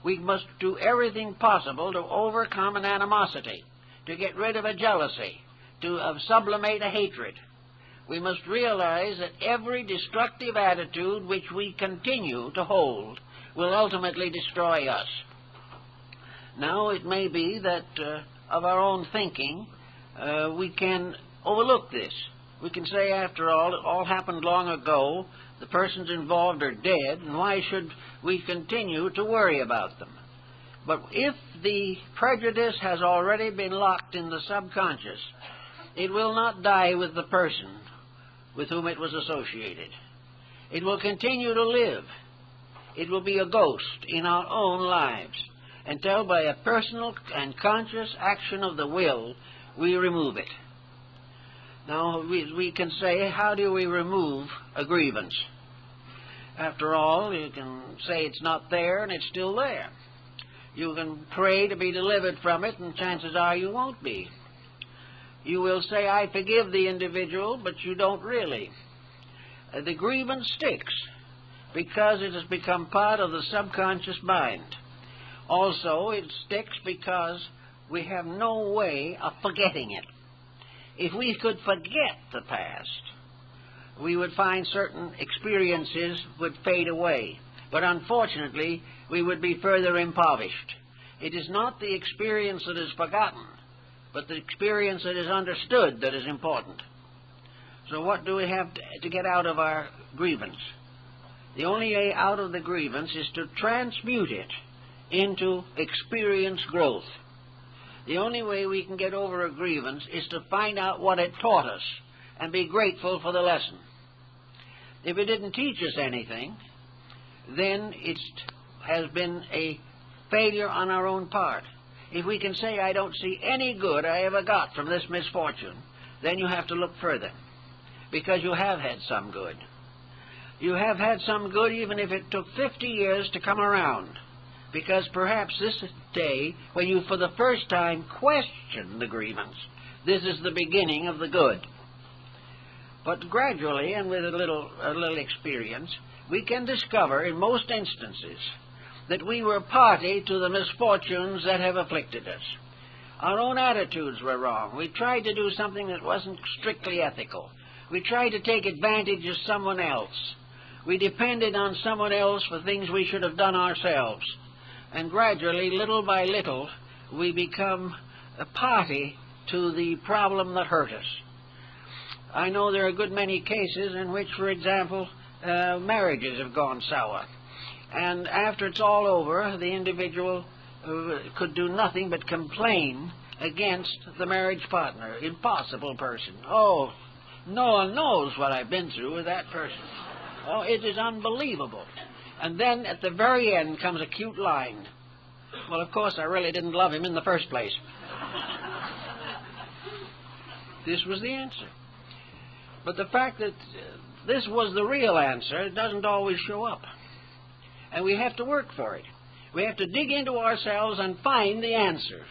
We must do everything possible to overcome an animosity, to get rid of a jealousy, to sublimate a hatred. We must realize that every destructive attitude which we continue to hold will ultimately destroy us. Now, it may be that of our own thinking, we can overlook this. We can say, after all, it all happened long ago, the persons involved are dead, and why should we continue to worry about them? But if the prejudice has already been locked in the subconscious, it will not die with the person with whom it was associated. It will continue to live. It will be a ghost in our own lives until, by a personal and conscious action of the will, we remove it. Now, we can say, how do we remove a grievance? After all, you can say it's not there and it's still there. You can pray to be delivered from it, and chances are you won't be. You will say, I forgive the individual, but you don't really. The grievance sticks because it has become part of the subconscious mind. Also, it sticks because we have no way of forgetting it. If we could forget the past, we would find certain experiences would fade away. But unfortunately, we would be further impoverished. It is not the experience that is forgotten, but the experience that is understood that is important. So what do we have to get out of our grievance? The only way out of the grievance is to transmute it into experience growth. The only way we can get over a grievance is to find out what it taught us and be grateful for the lesson. If it didn't teach us anything, then it has been a failure on our own part. If we can say, I don't see any good I ever got from this misfortune, then you have to look further, because you have had some good. You have had some good even if it took 50 years to come around, because perhaps this day, when you for the first time question the grievance, this is the beginning of the good. But gradually, and with a little experience, we can discover in most instances that we were party to the misfortunes that have afflicted us. Our own attitudes were wrong. We tried to do something that wasn't strictly ethical. We tried to take advantage of someone else. We depended on someone else for things we should have done ourselves. And gradually, little by little, we become a party to the problem that hurt us. I know there are a good many cases in which, for example, marriages have gone sour. And after it's all over, the individual could do nothing but complain against the marriage partner. Impossible person. Oh, no one knows what I've been through with that person. Oh, it is unbelievable. And then at the very end comes a cute line. Well, of course, I really didn't love him in the first place. This was the answer. But the fact that this was the real answer doesn't always show up. And we have to work for it. We have to dig into ourselves and find the answers.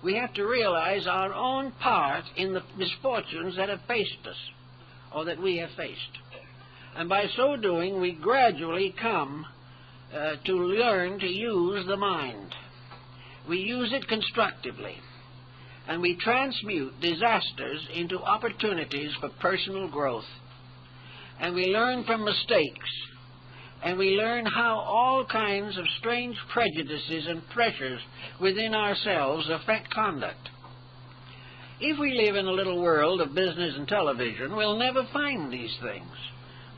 we have to realize our own part in the misfortunes that have faced us, or that we have faced. And by so doing, we gradually come to learn to use the mind. We use it constructively, and we transmute disasters into opportunities for personal growth. And we learn from mistakes, and we learn how all kinds of strange prejudices and pressures within ourselves affect conduct. If we live in a little world of business and television, we'll never find these things.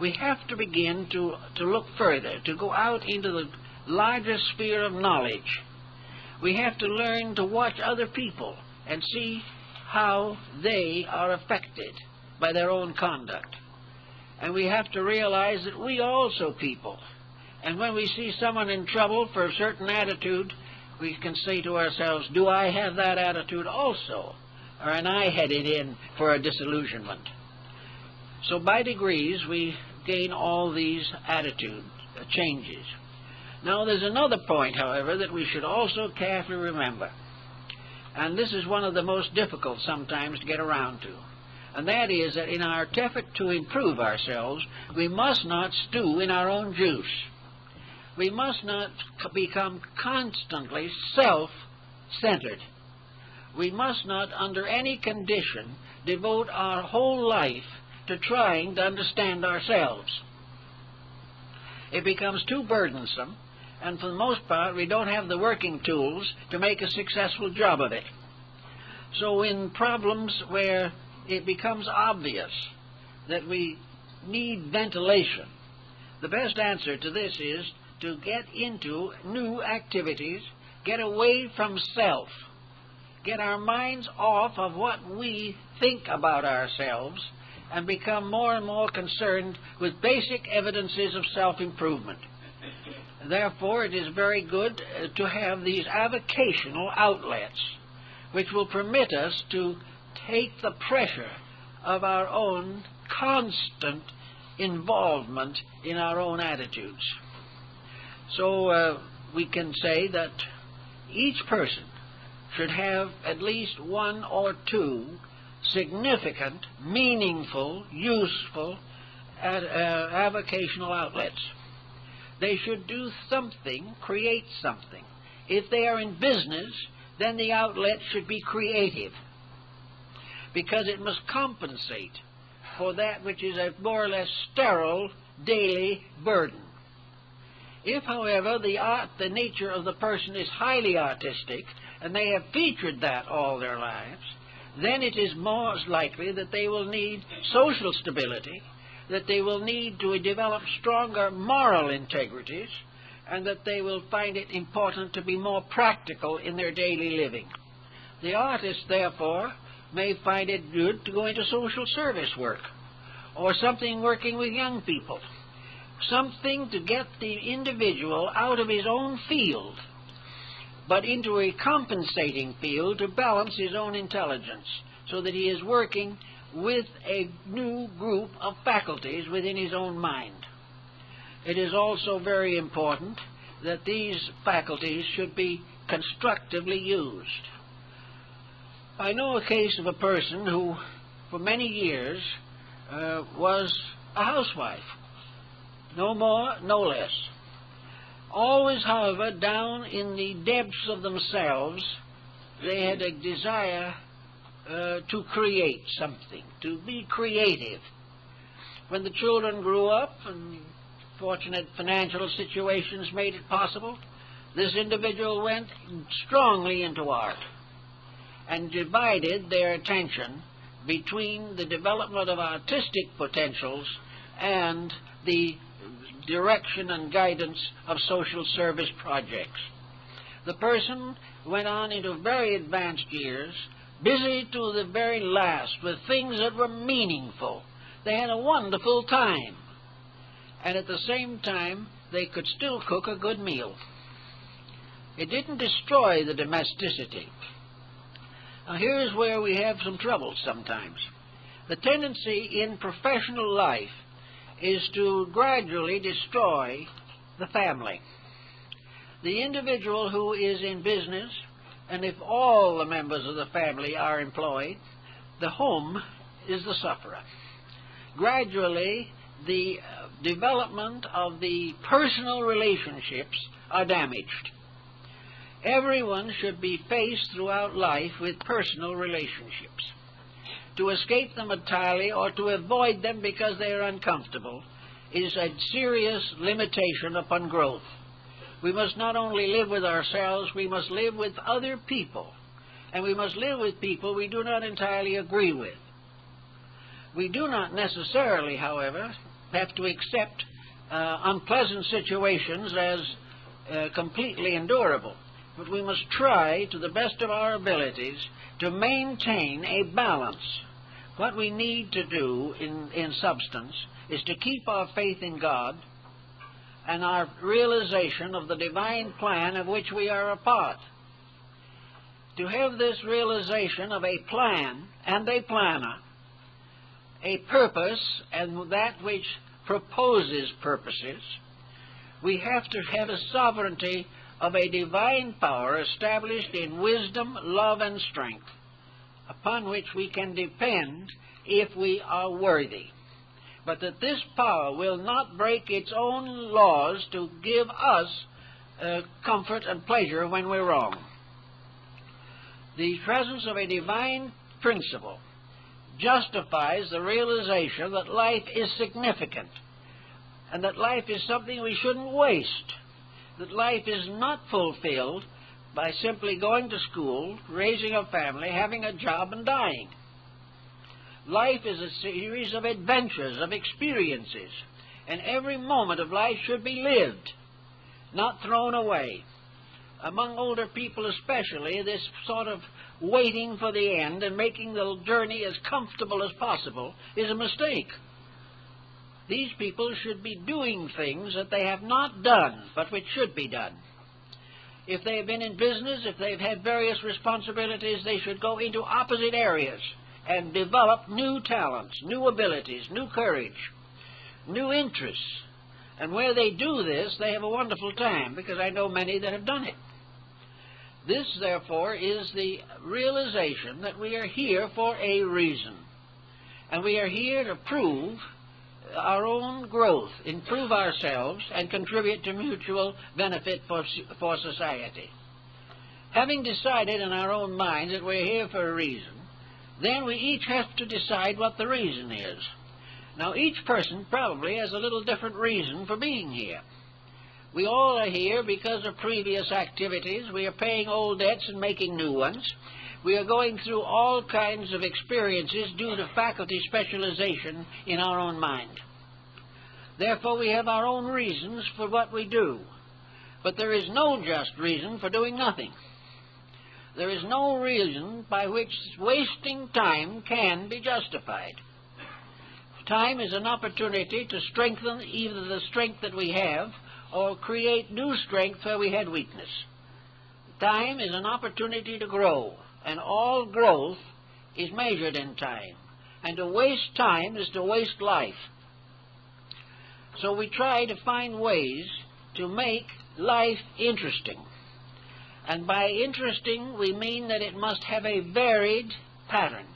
We have to begin to look further, to go out into the larger sphere of knowledge. We have to learn to watch other people and see how they are affected by their own conduct. And we have to realize that we are also people. And when we see someone in trouble for a certain attitude, we can say to ourselves, do I have that attitude also? Or am I headed in for a disillusionment? So by degrees, we gain all these attitude changes. Now, there's another point, however, that we should also carefully remember. And this is one of the most difficult sometimes to get around to. And that is that in our effort to improve ourselves, we must not stew in our own juice. We must not become constantly self-centered. We must not, under any condition, devote our whole life to trying to understand ourselves. It becomes too burdensome, and for the most part, we don't have the working tools to make a successful job of it. So in problems where it becomes obvious that we need ventilation, the best answer to this is to get into new activities, get away from self, get our minds off of what we think about ourselves, and become more and more concerned with basic evidences of self-improvement. Therefore, it is very good to have these avocational outlets, which will permit us to take the pressure of our own constant involvement in our own attitudes. So we can say that each person should have at least one or two significant, meaningful, useful avocational outlets. They should do something, create something. If they are in business, then the outlet should be creative, because it must compensate for that which is a more or less sterile daily burden. If, however, the nature of the person is highly artistic, and they have featured that all their lives, then it is most likely that they will need social stability, that they will need to develop stronger moral integrities, and that they will find it important to be more practical in their daily living. The artist, therefore, may find it good to go into social service work, or something working with young people, something to get the individual out of his own field, but into a compensating field to balance his own intelligence, so that he is working with a new group of faculties within his own mind. It is also very important that these faculties should be constructively used. I know a case of a person who, for many years, was a housewife. No more, no less. Always, however, down in the depths of themselves, they had a desire to create something, to be creative. When the children grew up and fortunate financial situations made it possible, this individual went strongly into art and divided their attention between the development of artistic potentials and the direction and guidance of social service projects. The person went on into very advanced years, busy to the very last with things that were meaningful. They had a wonderful time, and at the same time they could still cook a good meal. It didn't destroy the domesticity. Now here's where we have some trouble sometimes. The tendency in professional life is to gradually destroy the family. The individual who is in business and if all the members of the family are employed, the home is the sufferer. Gradually, the development of the personal relationships are damaged. Everyone should be faced throughout life with personal relationships. To escape them entirely or to avoid them because they are uncomfortable is a serious limitation upon growth. We must not only live with ourselves, we must live with other people. And we must live with people we do not entirely agree with. We do not necessarily, however, have to accept unpleasant situations as completely endurable. But we must try, to the best of our abilities, to maintain a balance. What we need to do in substance is to keep our faith in God and our realization of the divine plan of which we are a part. To have this realization of a plan and a planner, a purpose and that which proposes purposes, we have to have a sovereignty of a divine power established in wisdom, love, and strength, upon which we can depend if we are worthy. But that this power will not break its own laws to give us comfort and pleasure when we're wrong. The presence of a divine principle justifies the realization that life is significant and that life is something we shouldn't waste, that life is not fulfilled by simply going to school, raising a family, having a job, and dying. Life is a series of adventures, of experiences, and every moment of life should be lived, not thrown away. Among older people especially, this sort of waiting for the end and making the journey as comfortable as possible is a mistake. These people should be doing things that they have not done, but which should be done. If they have been in business, if they've had various responsibilities, they should go into opposite areas and develop new talents, new abilities, new courage, new interests. And where they do this, they have a wonderful time, because I know many that have done it. This, therefore, is the realization that we are here for a reason. And we are here to prove our own growth, improve ourselves, and contribute to mutual benefit for society. Having decided in our own minds that we're here for a reason, then we each have to decide what the reason is. Now, each person probably has a little different reason for being here. We all are here because of previous activities. We are paying old debts and making new ones. We are going through all kinds of experiences due to faculty specialization in our own mind. Therefore, we have our own reasons for what we do. But there is no just reason for doing nothing. There is no reason by which wasting time can be justified. Time is an opportunity to strengthen either the strength that we have or create new strength where we had weakness. Time is an opportunity to grow, and all growth is measured in time. And to waste time is to waste life. So we try to find ways to make life interesting. And by interesting, we mean that it must have a varied pattern.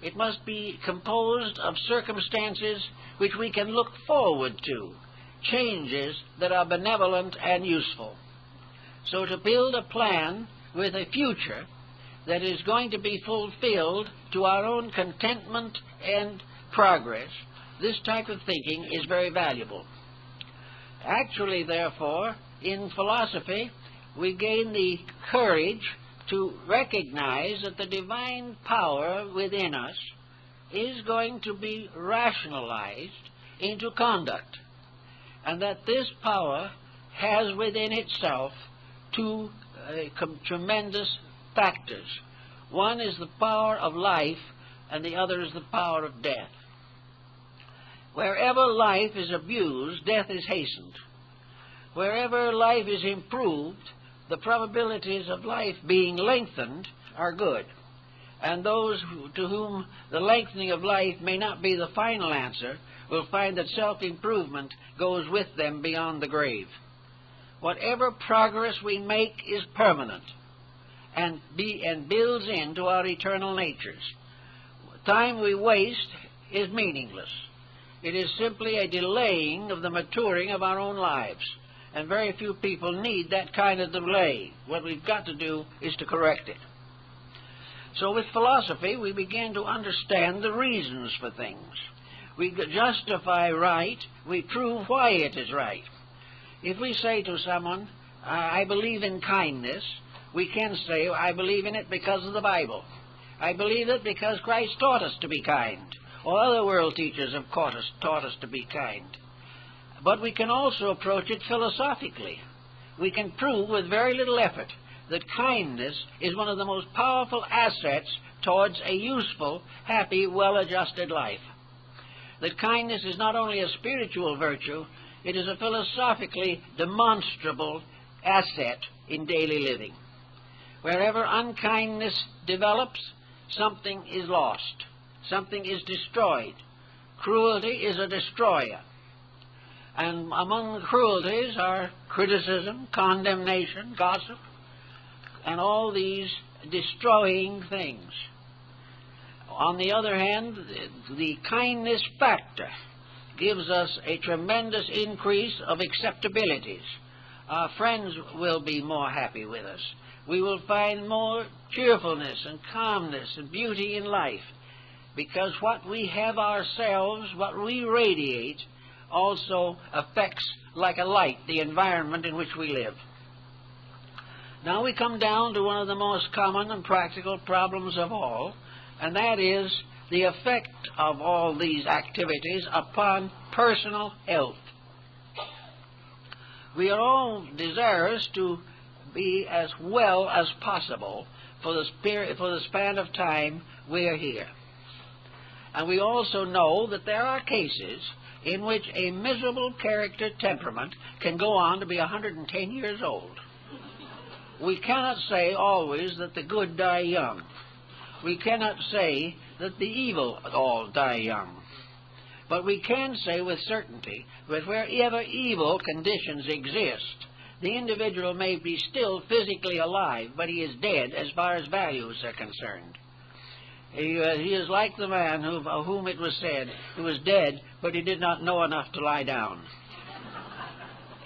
It must be composed of circumstances which we can look forward to, changes that are benevolent and useful. So to build a plan with a future that is going to be fulfilled to our own contentment and progress, this type of thinking is very valuable. Actually, therefore, in philosophy, we gain the courage to recognize that the divine power within us is going to be rationalized into conduct, and that this power has within itself two tremendous factors. One is the power of life, and the other is the power of death. Wherever life is abused, death is hastened. Wherever life is improved, the probabilities of life being lengthened are good. And those to whom the lengthening of life may not be the final answer will find that self-improvement goes with them beyond the grave. Whatever progress we make is permanent, and builds into our eternal natures. Time we waste is meaningless. It is simply a delaying of the maturing of our own lives. And very few people need that kind of delay. What we've got to do is to correct it. So with philosophy, we begin to understand the reasons for things. We justify right, we prove why it is right. If we say to someone, I believe in kindness, we can say, I believe in it because of the Bible. I believe it because Christ taught us to be kind, or other world teachers have taught us to be kind. But we can also approach it philosophically. We can prove with very little effort that kindness is one of the most powerful assets towards a useful, happy, well-adjusted life. That kindness is not only a spiritual virtue, it is a philosophically demonstrable asset in daily living. Wherever unkindness develops, something is lost. Something is destroyed. Cruelty is a destroyer. And among the cruelties are criticism, condemnation, gossip, and all these destroying things. On the other hand, the kindness factor gives us a tremendous increase of acceptabilities. Our friends will be more happy with us. We will find more cheerfulness and calmness and beauty in life, because what we have ourselves, what we radiate, also affects like a light the environment in which we live. Now we come down to one of the most common and practical problems of all, and that is the effect of all these activities upon personal health. We are all desirous to be as well as possible for the span of time we are here. And we also know that there are cases in which a miserable character temperament can go on to be 110 years old. We cannot say always that the good die young. We cannot say that the evil all die young. But we can say with certainty that wherever evil conditions exist, the individual may be still physically alive, but he is dead as far as values are concerned. He is like the man of whom it was said, he was dead, but he did not know enough to lie down.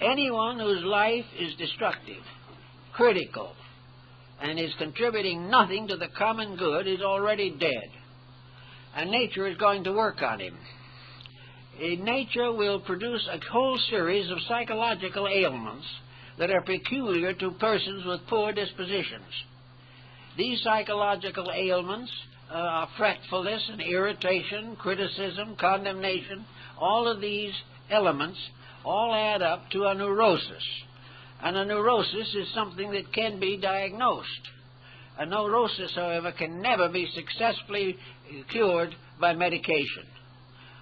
Anyone whose life is destructive, critical, and is contributing nothing to the common good is already dead. And nature is going to work on him. Nature will produce a whole series of psychological ailments that are peculiar to persons with poor dispositions. These psychological ailments are fretfulness and irritation, criticism, condemnation. All of these elements all add up to a neurosis. And a neurosis is something that can be diagnosed. A neurosis, however, can never be successfully cured by medication.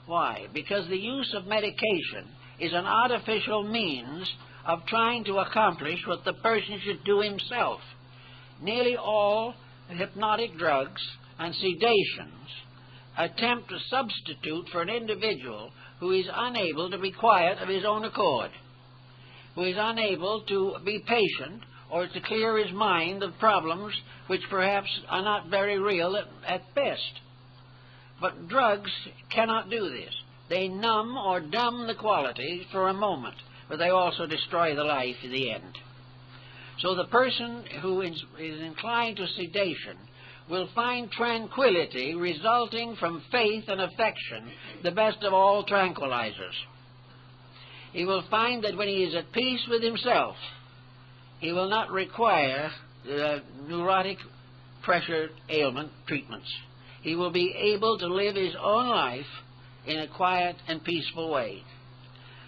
Why? Because the use of medication is an artificial means of trying to accomplish what the person should do himself. Nearly all hypnotic drugs and sedations attempt to substitute for an individual who is unable to be quiet of his own accord, who is unable to be patient or to clear his mind of problems which perhaps are not very real at best. But drugs cannot do this. They numb or dumb the quality for a moment, but they also destroy the life in the end. So the person who is inclined to sedation will find tranquility resulting from faith and affection, the best of all tranquilizers. He will find that when he is at peace with himself, he will not require neurotic pressure ailment treatments. He will be able to live his own life in a quiet and peaceful way.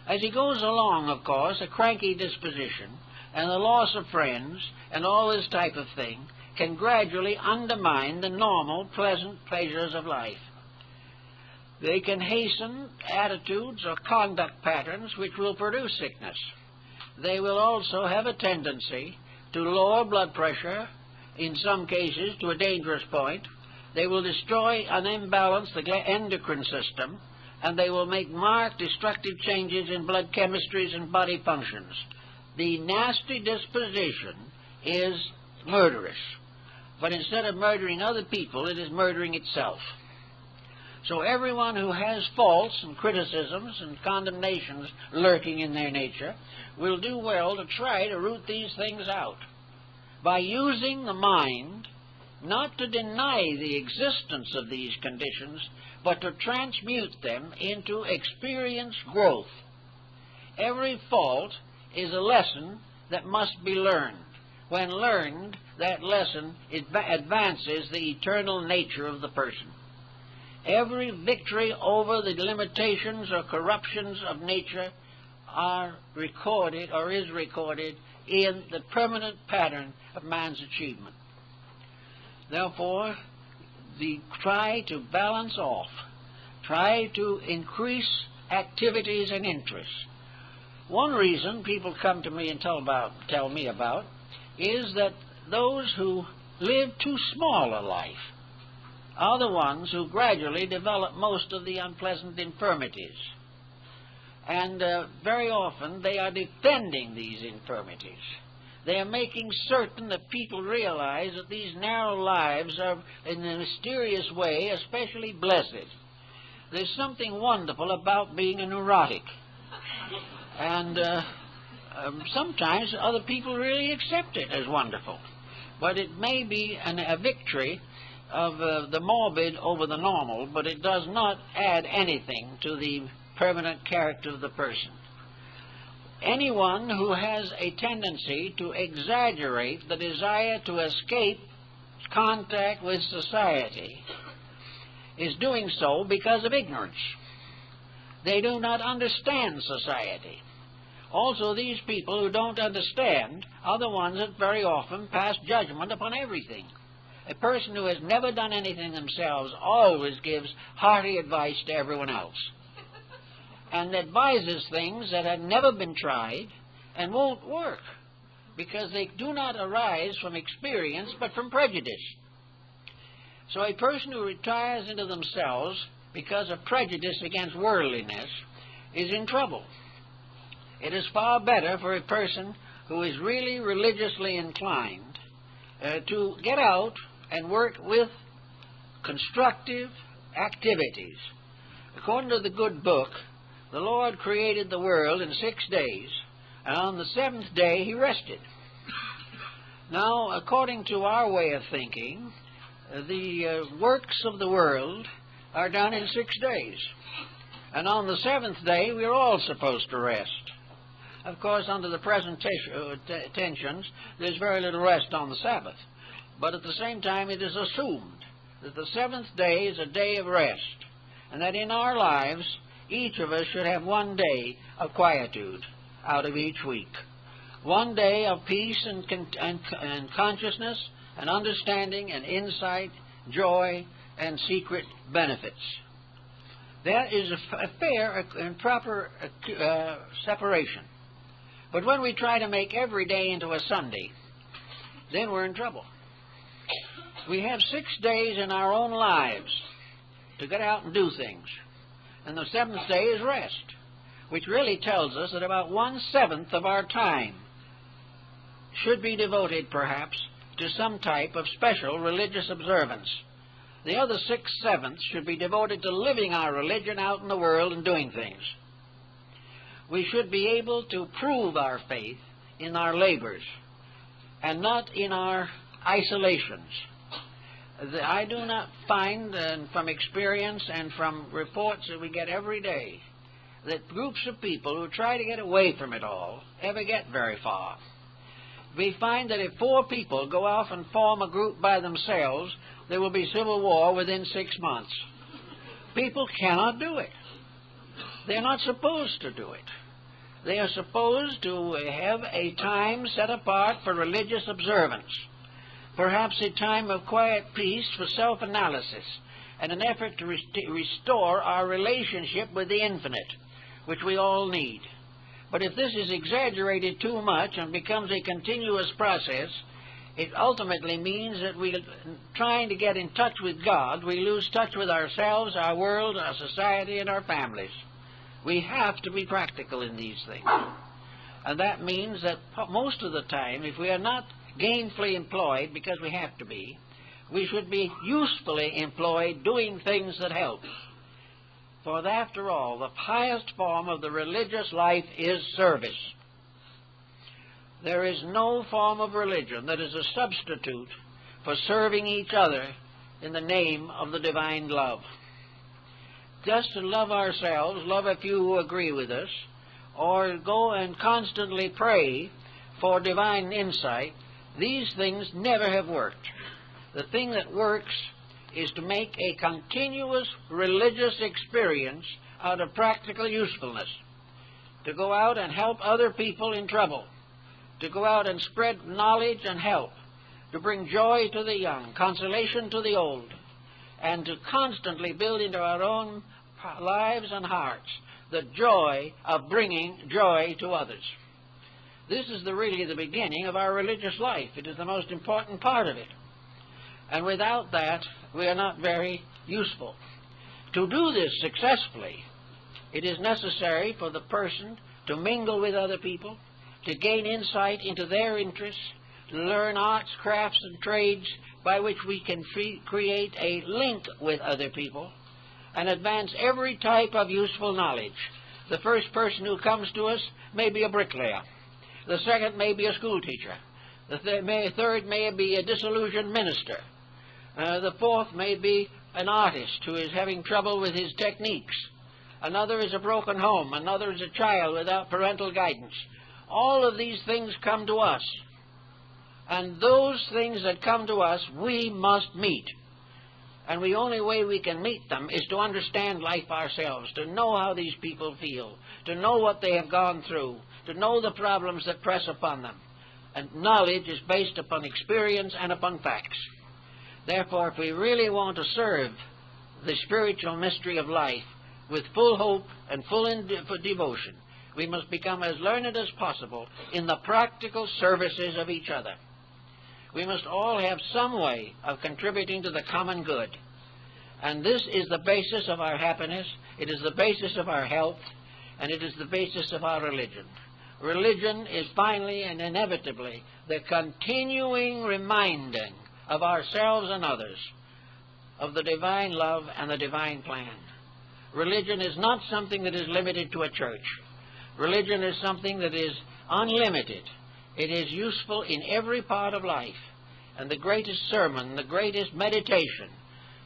As he goes along, of course, a cranky disposition and the loss of friends and all this type of thing can gradually undermine the normal, pleasant pleasures of life. They can hasten attitudes or conduct patterns which will produce sickness. They will also have a tendency to lower blood pressure, in some cases to a dangerous point. They will destroy and imbalance the endocrine system, and they will make marked destructive changes in blood chemistries and body functions. The nasty disposition is murderous. but instead of murdering other people, it is murdering itself. So everyone who has faults and criticisms and condemnations lurking in their nature will do well to try to root these things out by using the mind not to deny the existence of these conditions, but to transmute them into experience growth. Every fault is a lesson that must be learned. When learned, that lesson advances the eternal nature of the person. Every victory over the limitations or corruptions of nature are recorded or is recorded in the permanent pattern of man's achievement. Therefore, try to balance off, try to increase activities and interests. One reason people come to me and tell me about is that those who live too small a life are the ones who gradually develop most of the unpleasant infirmities. And very often they are defending these infirmities. They are making certain that people realize that these narrow lives are, in a mysterious way, especially blessed. There's something wonderful about being a neurotic. And sometimes other people really accept it as wonderful. But it may be a victory of the morbid over the normal, but it does not add anything to the permanent character of the person. Anyone who has a tendency to exaggerate the desire to escape contact with society is doing so because of ignorance. They do not understand society. Also, these people who don't understand are the ones that very often pass judgment upon everything. A person who has never done anything themselves always gives hearty advice to everyone else, and advises things that have never been tried and won't work, because they do not arise from experience but from prejudice. So a person who retires into themselves because of prejudice against worldliness is in trouble. It is far better for a person who is really religiously inclined to get out and work with constructive activities. According to the good book, the Lord created the world in 6 days, and on the seventh day he rested. Now, according to our way of thinking, the works of the world are done in 6 days, and on the seventh day we are all supposed to rest. Of course, under the present tensions, there's very little rest on the Sabbath, but at the same time it is assumed that the seventh day is a day of rest, and that in our lives each of us should have 1 day of quietude out of each week. 1 day of peace and consciousness and understanding and insight, joy and secret benefits. That is a fair and proper separation. But when we try to make every day into a Sunday, then we're in trouble. We have 6 days in our own lives to get out and do things. And the seventh day is rest, which really tells us that about 1/7 of our time should be devoted, perhaps, to some type of special religious observance. The other 6/7 should be devoted to living our religion out in the world and doing things. We should be able to prove our faith in our labors and not in our isolations. I do not find, from experience and from reports that we get every day, that groups of people who try to get away from it all ever get very far. We find that if 4 people go off and form a group by themselves, there will be civil war within 6 months. People cannot do it. They're not supposed to do it. They are supposed to have a time set apart for religious observance, perhaps a time of quiet peace for self-analysis, and an effort to restore our relationship with the infinite, which we all need. But if this is exaggerated too much and becomes a continuous process, it ultimately means that trying to get in touch with God, we lose touch with ourselves, our world, our society, and our families. We have to be practical in these things. And that means that most of the time, if we are not gainfully employed, because we have to be, We should be usefully employed doing things that help. For after all, the highest form of the religious life is service. There is no form of religion that is a substitute for serving each other in the name of the divine love. Just to love ourselves, love a few who agree with us, or go and constantly pray for divine insight, these things never have worked. The thing that works is to make a continuous religious experience out of practical usefulness, to go out and help other people in trouble, to go out and spread knowledge and help, to bring joy to the young, consolation to the old, and to constantly build into our own lives and hearts the joy of bringing joy to others. This is really the beginning of our religious life. It is the most important part of it. And without that, we are not very useful. To do this successfully, it is necessary for the person to mingle with other people, to gain insight into their interests, to learn arts, crafts, and trades by which we can create a link with other people and advance every type of useful knowledge. The first person who comes to us may be a bricklayer. The second may be a schoolteacher. The third may be a disillusioned minister. The fourth may be an artist who is having trouble with his techniques. Another is a broken home. Another is a child without parental guidance. All of these things come to us. And those things that come to us, we must meet. And the only way we can meet them is to understand life ourselves, to know how these people feel, to know what they have gone through, to know the problems that press upon them. And knowledge is based upon experience and upon facts. Therefore, if we really want to serve the spiritual mystery of life with full hope and full devotion, we must become as learned as possible in the practical services of each other. We must all have some way of contributing to the common good. And this is the basis of our happiness, it is the basis of our health, and it is the basis of our religion. Religion is finally and inevitably the continuing reminding of ourselves and others of the divine love and the divine plan. Religion is not something that is limited to a church. Religion is something that is unlimited. It is useful in every part of life. And the greatest sermon, the greatest meditation,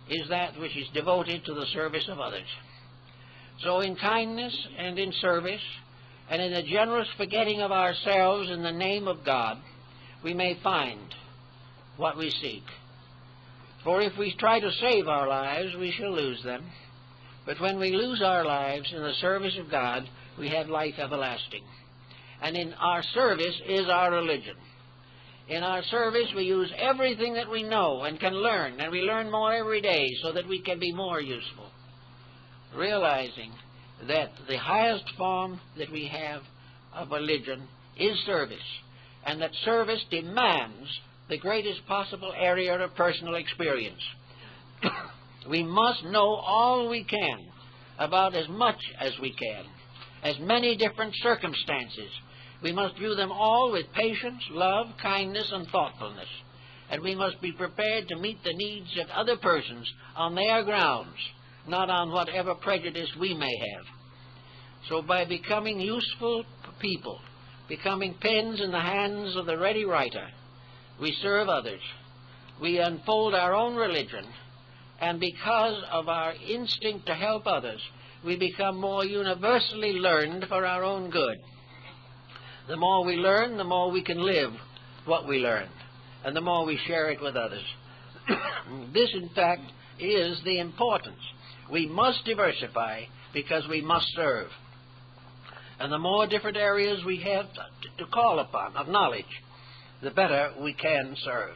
is that which is devoted to the service of others. So in kindness and in service, and in a generous forgetting of ourselves in the name of God, we may find what we seek. For if we try to save our lives, we shall lose them. But when we lose our lives in the service of God, we have life everlasting. And in our service is our religion. In our service, we use everything that we know and can learn, and we learn more every day so that we can be more useful. Realizing that the highest form that we have of religion is service, and that service demands the greatest possible area of personal experience. We must know all we can about as much as we can, as many different circumstances. We must view them all with patience, love, kindness, and thoughtfulness. And we must be prepared to meet the needs of other persons on their grounds, not on whatever prejudice we may have. So by becoming useful people, becoming pens in the hands of the ready writer, we serve others. We unfold our own religion, and because of our instinct to help others, we become more universally learned for our own good. The more we learn, the more we can live what we learn, and the more we share it with others. This, in fact, is the importance. We must diversify because we must serve. And the more different areas we have to call upon of knowledge, the better we can serve.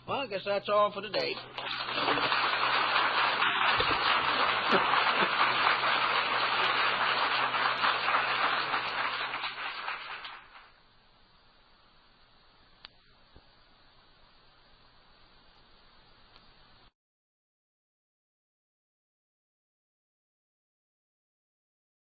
Well, I guess that's all for today.